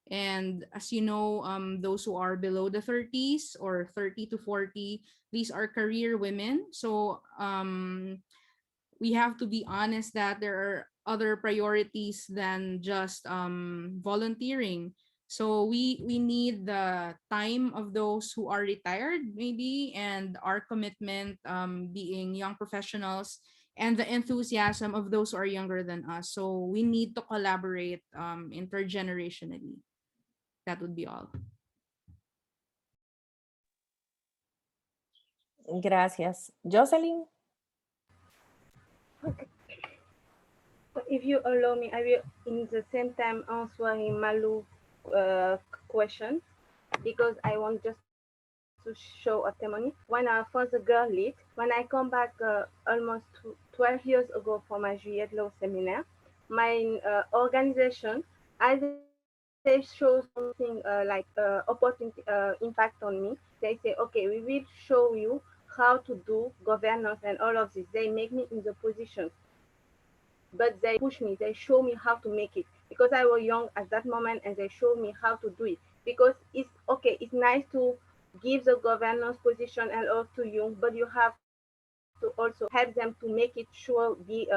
And as you know, those who are below the 30s or 30 to 40, these are career women. So we have to be honest that there are other priorities than just volunteering. So we need the time of those who are retired maybe, and our commitment being young professionals, and the enthusiasm of those who are younger than us. So we need to collaborate intergenerationally. That would be all. Gracias. Jocelyn? Okay. If you allow me, I will in the same time answering Malu's question, because I want just to show a testimony. When I was a girl lead, when I come back almost 12 years ago for my Juliet Law seminar, my organization, as they show something opportunity impact on me, they say, okay, we will show you how to do governance and all of this. They make me in the position, but they push me, they show me how to make it, because I was young at that moment, and they show me how to do it. Because it's okay, it's nice to give the governance position and all to you, but you have to also help them to make it sure be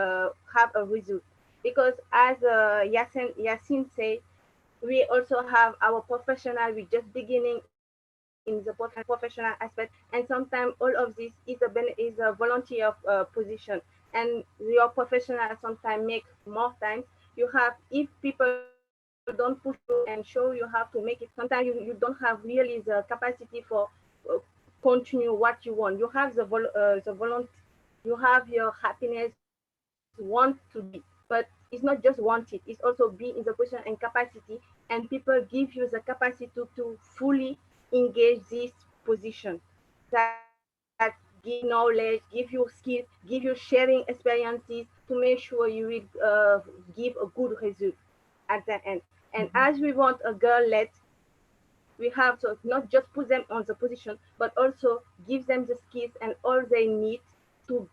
have a result. Because as Yasin said, we also have our professional, we just beginning in the professional aspect, and sometimes all of this is a volunteer position, and your professional sometimes make more time. You have, if people don't push you and show you how to make it, sometimes you don't have really the capacity for continue what you want. You have the volunteer, you have your happiness, want to be, but it's not just want it, it's also be in the position and capacity, and people give you the capacity to fully engage this position, that give knowledge, give you skills, give you sharing experiences to make sure you will give a good result at the end. And as we want a girl-led, we have to not just put them on the position, but also give them the skills and all they need to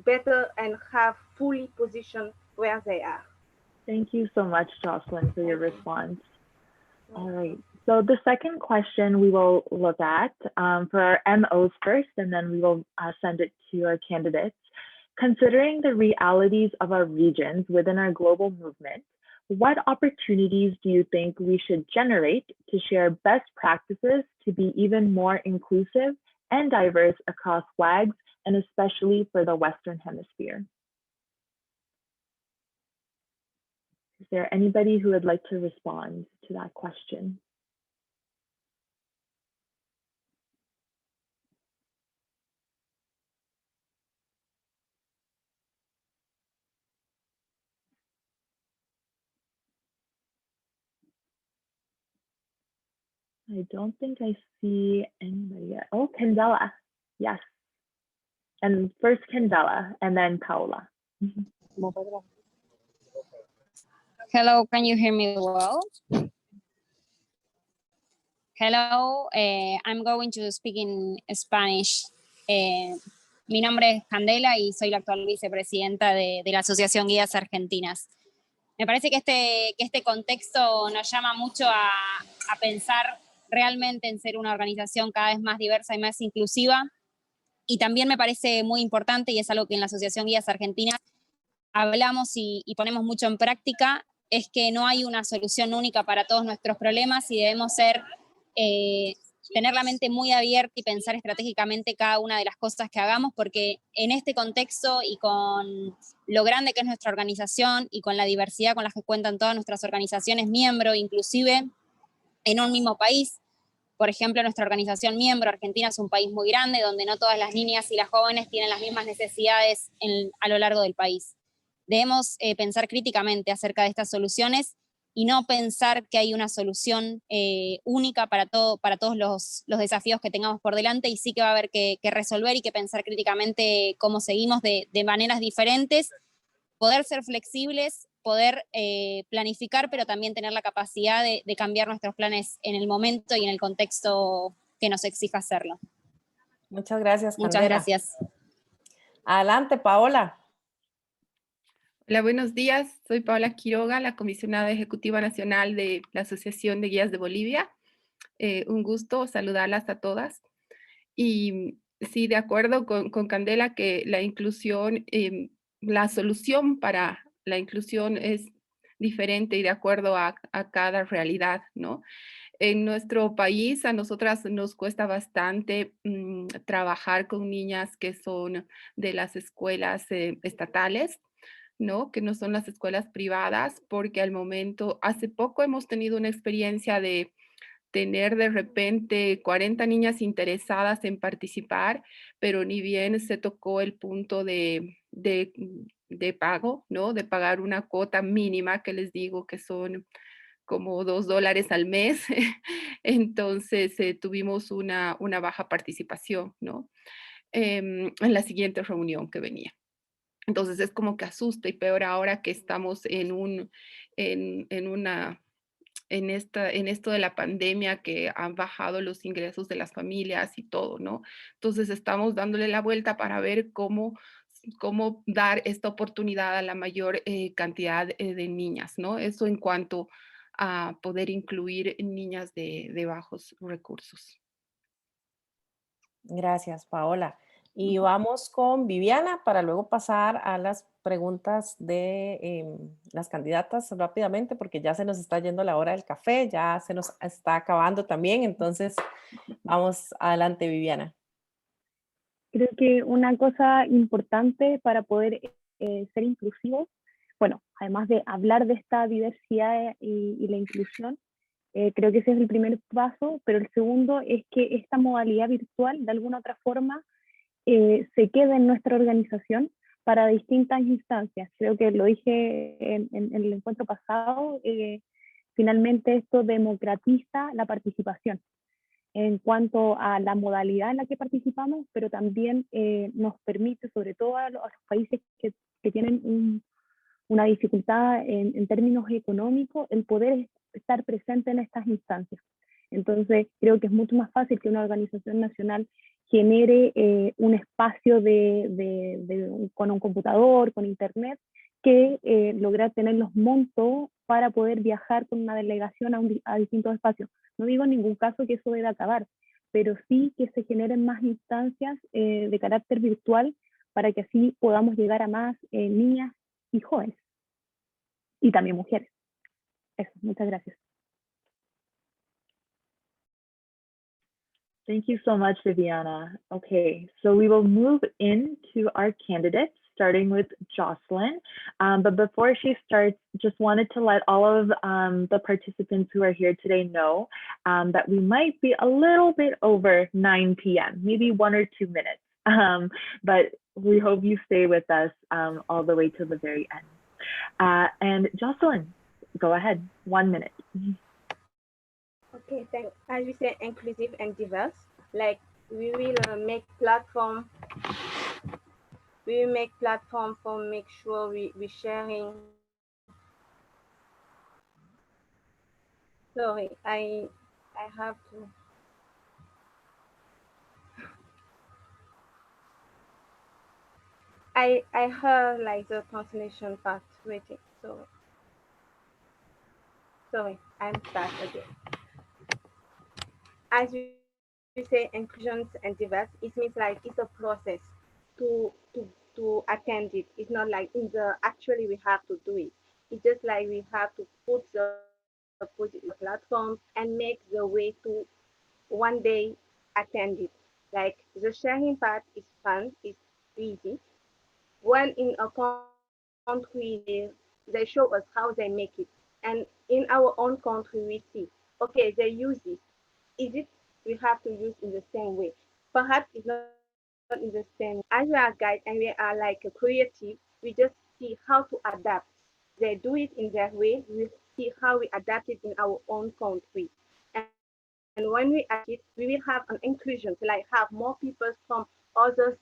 better and have fully position where they are. Thank you so much, Jocelyn, for your response. All right. So the second question we will look at for our MOs first, and then we will send it to our candidates. Considering the realities of our regions within our global movement, what opportunities do you think we should generate to share best practices to be even more inclusive and diverse across flags, and especially for the Western Hemisphere? Is there anybody who would like to respond to that question? I don't think I see anybody yet. Oh, Candela, yes. And first Candela, and then Paola. Hello, can you hear me well? Hello, I'm going to speak in Spanish. Mi nombre es Candela y soy la actual vicepresidenta de la Asociación Guías Argentinas. Me parece que este contexto nos llama mucho a pensar realmente en ser una organización cada vez más diversa y más inclusiva. Y también me parece muy importante, y es algo que en la Asociación Guías Argentinas hablamos y ponemos mucho en práctica, es que no hay una solución única para todos nuestros problemas y debemos tener la mente muy abierta y pensar estratégicamente cada una de las cosas que hagamos, porque en este contexto y con lo grande que es nuestra organización y con la diversidad con la que cuentan todas nuestras organizaciones miembro, inclusive en un mismo país. Por ejemplo, nuestra organización miembro, Argentina, es un país muy grande donde no todas las niñas y las jóvenes tienen las mismas necesidades a lo largo del país. Debemos pensar críticamente acerca de estas soluciones y no pensar que hay una solución única para todos los desafíos que tengamos por delante, y sí que va a haber que resolver y que pensar críticamente cómo seguimos de maneras diferentes, poder ser flexibles, poder planificar, pero también tener la capacidad de cambiar nuestros planes en el momento y en el contexto que nos exija hacerlo. Muchas gracias, Candela. Muchas gracias. Adelante, Paola. Hola, buenos días. Soy Paola Quiroga, la comisionada ejecutiva nacional de la Asociación de Guías de Bolivia. Un gusto saludarlas a todas. Y sí, de acuerdo con Candela, que la inclusión, la solución para la inclusión es diferente y de acuerdo a cada realidad, ¿no? En nuestro país, a nosotras nos cuesta bastante trabajar con niñas que son de las escuelas estatales, ¿no? Que no son las escuelas privadas, porque al momento, hace poco hemos tenido una experiencia de tener de repente 40 niñas interesadas en participar, pero ni bien se tocó el punto de pago, ¿no? De pagar una cuota mínima, que les digo que son como $2 al mes. Entonces tuvimos una baja participación, ¿no? En la siguiente reunión que venía. Entonces es como que asusta, y peor ahora que estamos en esto de la pandemia, que han bajado los ingresos de las familias y todo, ¿no? Entonces estamos dándole la vuelta para ver cómo dar esta oportunidad a la mayor cantidad de niñas, ¿no? Eso en cuanto a poder incluir niñas de bajos recursos. Gracias, Paola. Y vamos con Viviana para luego pasar a las preguntas de las candidatas rápidamente, porque ya se nos está yendo la hora del café, ya se nos está acabando también. Entonces, vamos adelante, Viviana. Creo que una cosa importante para poder ser inclusivos, bueno, además de hablar de esta diversidad y la inclusión, creo que ese es el primer paso, pero el segundo es que esta modalidad virtual, de alguna otra forma, se quede en nuestra organización para distintas instancias. Creo que lo dije en el encuentro pasado, finalmente esto democratiza la participación en cuanto a la modalidad en la que participamos, pero también nos permite, sobre todo a los países que tienen una dificultad en términos económicos, el poder estar presente en estas instancias. Entonces, creo que es mucho más fácil que una organización nacional genere un espacio con un computador, con internet, que lograr tener los montos para poder viajar con una delegación a distintos espacios. No digo en ningún caso que eso debe acabar, pero sí que se generen más instancias de carácter virtual para que así podamos llegar a más niñas y jóvenes, y también mujeres. Eso, muchas gracias. Thank you so much, Viviana. Okay, so we will move into our candidates, starting with Jocelyn. But before she starts, just wanted to let all of the participants who are here today know that we might be a little bit over 9 p.m., maybe 1 or 2 minutes. But we hope you stay with us all the way to the very end. And Jocelyn, go ahead, 1 minute. Okay, thanks. As we say, inclusive and diverse. Like we will make platform. We will make platform for make sure we sharing. Sorry, I have to. I heard like the translation part. Waiting. Sorry, I'm back again. As we say, inclusions and diverse, it means like it's a process to attend it. It's not like in the actually we have to do it. It's just like we have to put the platform and make the way to one day attend it. Like the sharing part is fun, it's easy. When in a country they show us how they make it, and in our own country we see, okay, they use this. Is it we have to use in the same way? Perhaps it's not in the same. As we are guide and we are like a creative, we just see how to adapt. They do it in their way. We see how we adapt it in our own country. And when we adapt it, we will have an inclusion, to like have more people from other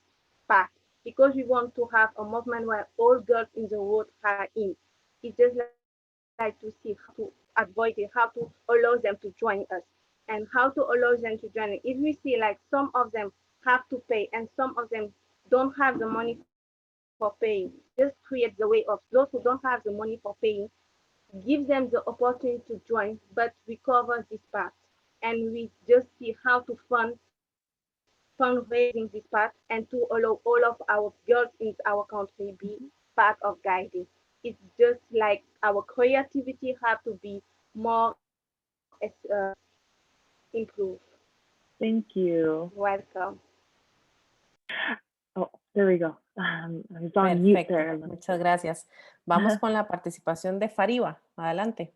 parts, because we want to have a movement where all girls in the world are in. It's just like to see how to avoid it, how to allow them to join us, and how to allow them to join it. If we see like some of them have to pay and some of them don't have the money for paying, just create the way of those who don't have the money for paying, give them the opportunity to join, but we cover this part and we just see how to fundraising this part and to allow all of our girls in our country be part of guiding. It's just like our creativity have to be more improved. Thank you. Welcome. Oh, there we go. I was on mute Perfecto, there. muchas gracias. Vamos con la participación de Fariba. Adelante.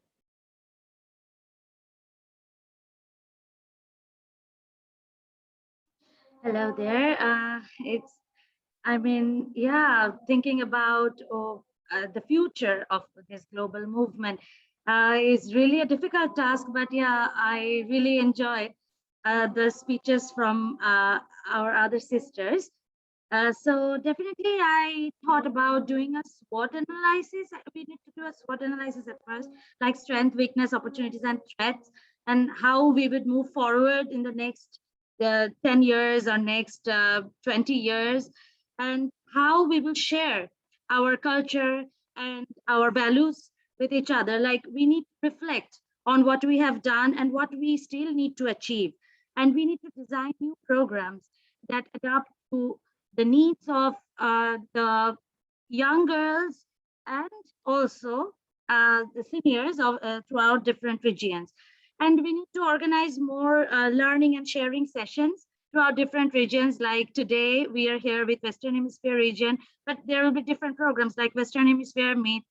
Hello there. Thinking about the future of this global movement is really a difficult task, but yeah, I really enjoyed the speeches from our other sisters. So definitely I thought about doing a SWOT analysis. We need to do a SWOT analysis at first, like strength, weakness, opportunities, and threats, and how we would move forward in the next 10 years or next 20 years, and how we will share our culture and our values with each other. Like we need to reflect on what we have done and what we still need to achieve. And we need to design new programs that adapt to the needs of the young girls and also the seniors of throughout different regions. And we need to organize more learning and sharing sessions throughout different regions. Like today, we are here with Western Hemisphere region, but there will be different programs like Western Hemisphere meet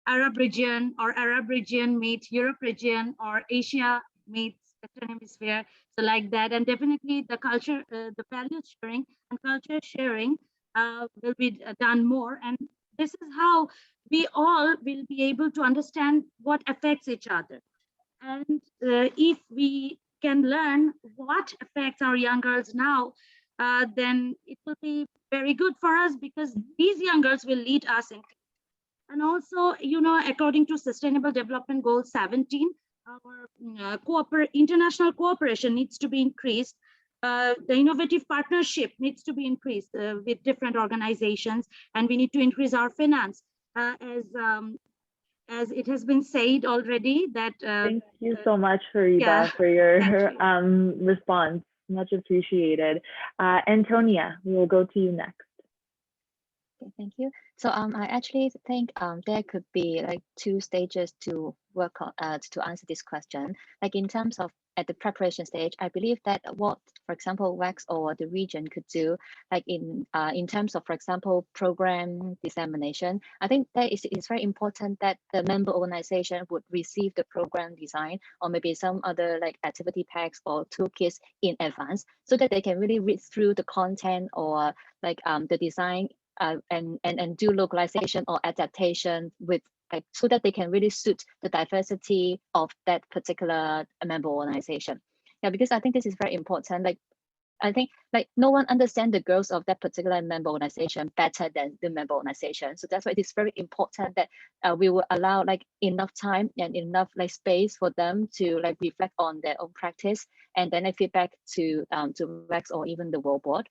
Arab region, or Arab region meet Europe region, or Asia meets Western Hemisphere. So like that, and definitely the culture, the value sharing and culture sharing will be done more. And this is how we all will be able to understand what affects each other. And if we can learn what affects our young girls now, then it will be very good for us, because these young girls will lead us in. And also, according to Sustainable Development Goal 17, our international cooperation needs to be increased. The innovative partnership needs to be increased with different organizations, and we need to increase our finance as it has been said already, that Thank you so much, Horiba, yeah, for your you. response. Much appreciated. Antonia, we will go to you next. Okay, thank you. So I actually think there could be like 2 stages to work on to answer this question. Like in terms of at the preparation stage, I believe that what, for example, WEX or the region could do, like in terms of, for example, program dissemination, I think that it's very important that the member organization would receive the program design or maybe some other like activity packs or toolkits in advance so that they can really read through the content or like the design and do localization or adaptation with like so that they can really suit the diversity of that particular member organization. Yeah, because I think this is very important. Like I think like no one understands the growth of that particular member organization better than the member organization. So that's why it is very important that we will allow like enough time and enough like space for them to like reflect on their own practice and then feedback to WEX or even the World Board.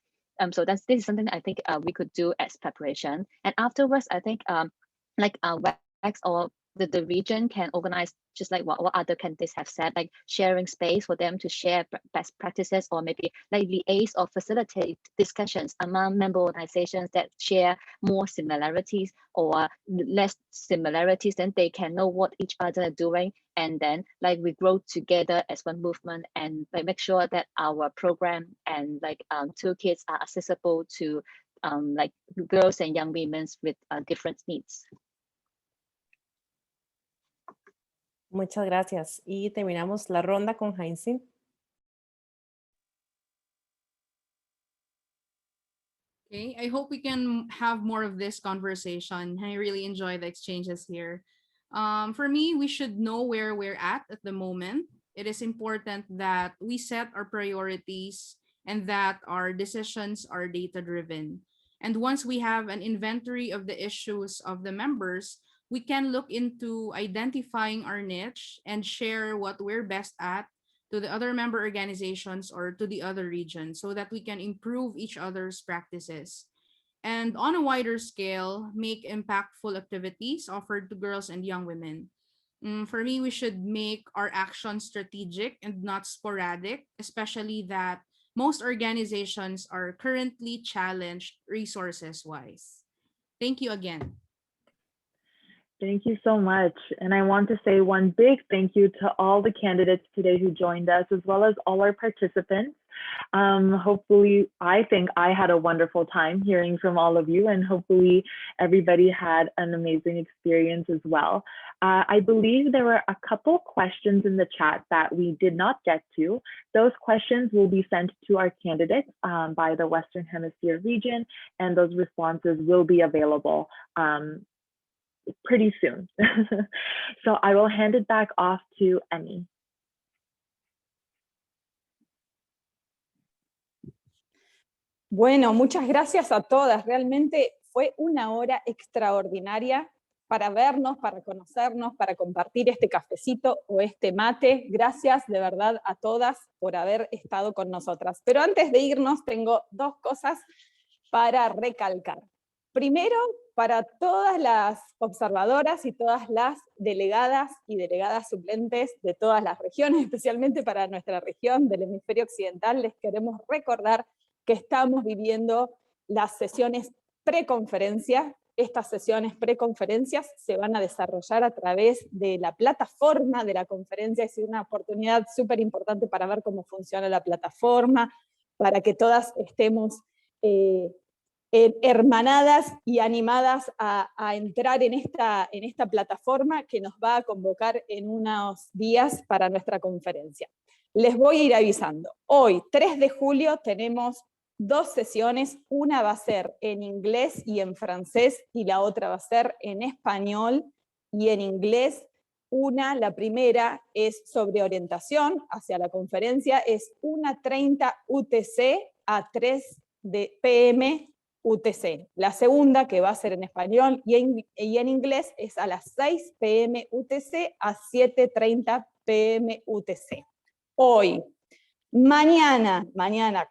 So this is something that I think we could do as preparation. And afterwards, I think like WEX or the region can organize just like what other candidates have said, like sharing space for them to share best practices or maybe like liaise or facilitate discussions among member organizations that share more similarities or less similarities, then they can know what each other are doing. And then like we grow together as one movement and like make sure that our program and like toolkits are accessible to like girls and young women with different needs. Muchas gracias. Y terminamos la ronda con Hyacinth. Okay, I hope we can have more of this conversation. I really enjoy the exchanges here. For me, we should know where we're at the moment. It is important that we set our priorities and that our decisions are data-driven. And once we have an inventory of the issues of the members, we can look into identifying our niche and share what we're best at to the other member organizations or to the other regions so that we can improve each other's practices. And on a wider scale, make impactful activities offered to girls and young women. For me, we should make our actions strategic and not sporadic, especially that most organizations are currently challenged resources-wise. Thank you again. Thank you so much. And I want to say one big thank you to all the candidates today who joined us, as well as all our participants. Hopefully, I think I had a wonderful time hearing from all of you, and hopefully everybody had an amazing experience as well. I believe there were a couple questions in the chat that we did not get to. Those questions will be sent to our candidates by the Western Hemisphere region, and those responses will be available pretty soon. So I will hand it back off to Emmy. Bueno, muchas gracias a todas. Realmente fue una hora extraordinaria para vernos, para conocernos, para compartir este cafecito o este mate. Gracias de verdad a todas por haber estado con nosotras. Pero antes de irnos tengo 2 cosas para recalcar. Primero, para todas las observadoras y todas las delegadas y delegadas suplentes de todas las regiones, especialmente para nuestra región del hemisferio occidental, les queremos recordar que estamos viviendo las sesiones preconferencia. Estas sesiones preconferencias se van a desarrollar a través de la plataforma de la conferencia. Es una oportunidad súper importante para ver cómo funciona la plataforma, para que todas estemos hermanadas y animadas a entrar en esta plataforma que nos va a convocar en unos días para nuestra conferencia. Les voy a ir avisando. Hoy, 3 de julio, tenemos 2 sesiones. Una va a ser en inglés y en francés, y la otra va a ser en español y en inglés. La primera es sobre orientación hacia la conferencia, es 1:30 UTC a 3 p.m. UTC. La segunda, que va a ser en español y en inglés, es a las 6 p.m. UTC a 7:30 p.m. UTC. Hoy, mañana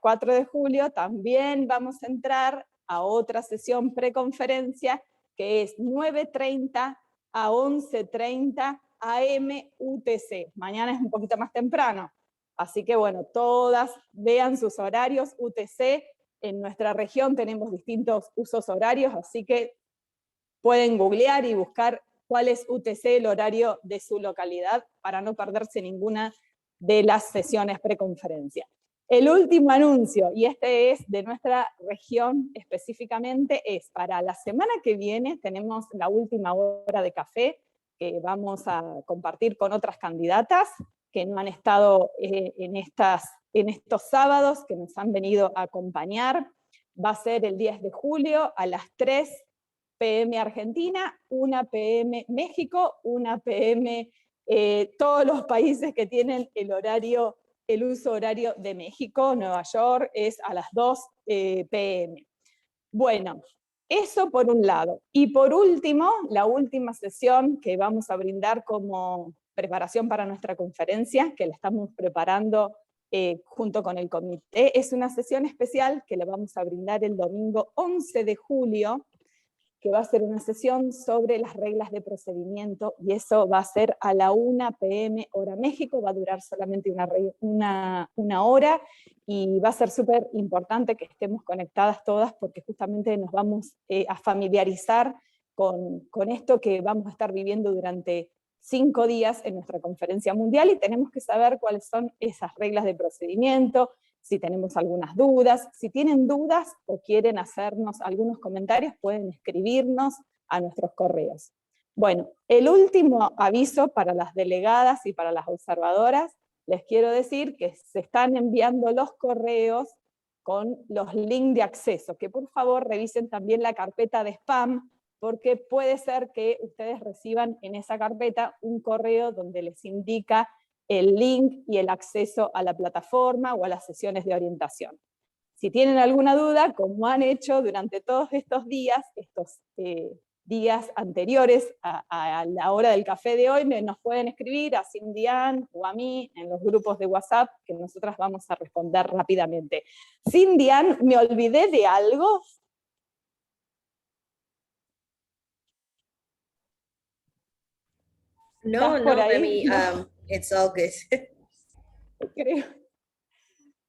4 de julio, también vamos a entrar a otra sesión preconferencia, que es 9:30 a 11:30 AM UTC. Mañana es un poquito más temprano. Así que bueno, todas vean sus horarios UTC. En nuestra región tenemos distintos usos horarios, así que pueden googlear y buscar cuál es UTC, el horario de su localidad, para no perderse ninguna de las sesiones preconferencia. El último anuncio, y este es de nuestra región específicamente, es para la semana que viene. Tenemos la última hora de café que vamos a compartir con otras candidatas que no han estado en estos sábados, que nos han venido a acompañar. Va a ser el 10 de julio a las 3 p.m. Argentina, 1 p.m. México, 1 p.m. Todos los países que tienen el uso horario de México. Nueva York es a las 2 p.m. Bueno, eso por un lado. Y por último, la última sesión que vamos a brindar como preparación para nuestra conferencia, que la estamos preparando junto con el comité, es una sesión especial que la vamos a brindar el domingo 11 de julio, que va a ser una sesión sobre las reglas de procedimiento, y eso va a ser a la 1 p.m. hora México, va a durar solamente una hora, y va a ser súper importante que estemos conectadas todas, porque justamente nos vamos a familiarizar con esto que vamos a estar viviendo durante 5 días en nuestra conferencia mundial, y tenemos que saber cuáles son esas reglas de procedimiento, si tenemos algunas dudas. Si tienen dudas o quieren hacernos algunos comentarios, pueden escribirnos a nuestros correos. Bueno, el último aviso para las delegadas y para las observadoras, les quiero decir que se están enviando los correos con los links de acceso, que por favor revisen también la carpeta de spam, porque puede ser que ustedes reciban en esa carpeta un correo donde les indica el link y el acceso a la plataforma o a las sesiones de orientación. Si tienen alguna duda, como han hecho durante todos estos días anteriores a la hora del café de hoy, nos pueden escribir a Cindian o a mí en los grupos de WhatsApp, que nosotras vamos a responder rápidamente. Cindian, ¿me olvidé de algo? No, ¿Estás por no, ahí? it's all good.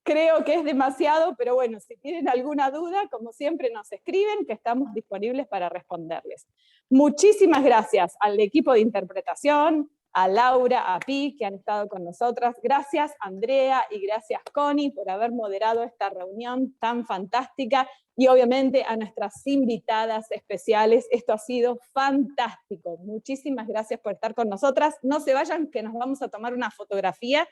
Creo que es demasiado, pero bueno, si tienen alguna duda, como siempre nos escriben, que estamos disponibles para responderles. Muchísimas gracias al equipo de interpretación, a Laura, a Pi, que han estado con nosotras. Gracias Andrea y gracias Connie por haber moderado esta reunión tan fantástica, y obviamente a nuestras invitadas especiales. Esto ha sido fantástico. Muchísimas gracias por estar con nosotras. No se vayan, que nos vamos a tomar una fotografía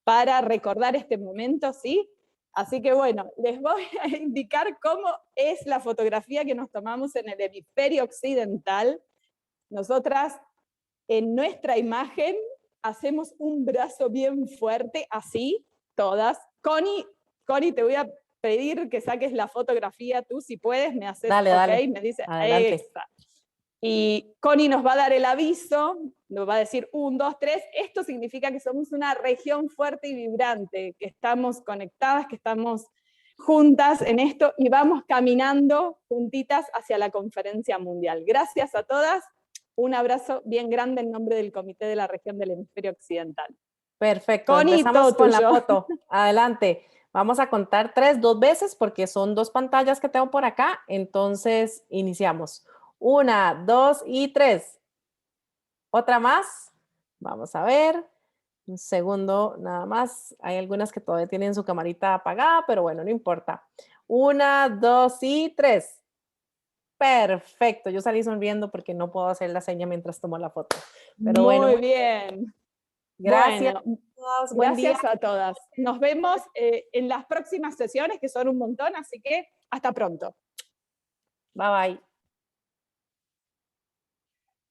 para recordar este momento, ¿sí? Así que bueno, les voy a indicar cómo es la fotografía que nos tomamos en el hemisferio occidental. Nosotras, en nuestra imagen, hacemos un brazo bien fuerte, así, todas. Connie, te voy a pedir que saques la fotografía tú, si puedes, me haces dale, me dice, adelante. extra. Y Connie nos va a dar el aviso, nos va a decir 1, 2, 3, esto significa que somos una región fuerte y vibrante, que estamos conectadas, que estamos juntas en esto, y vamos caminando juntitas hacia la conferencia mundial. Gracias a todas, un abrazo bien grande en nombre del Comité de la Región del Hemisferio Occidental. Perfecto, Connie, empezamos con la tuyo. foto. Adelante. Vamos a contar 3 2 veces, porque son 2 pantallas que tengo por acá, entonces iniciamos. 1, 2 y 3. Otra más. Vamos a ver. Un segundo nada más. Hay algunas que todavía tienen su camarita apagada, pero bueno, no importa. 1, 2 y 3. Perfecto. Yo salí sonriendo porque no puedo hacer la seña mientras tomo la foto. Pero Muy bien. Gracias. Bueno, buen día. gracias a todas. Nos vemos en las próximas sesiones, que son un montón, así que hasta pronto. Bye bye.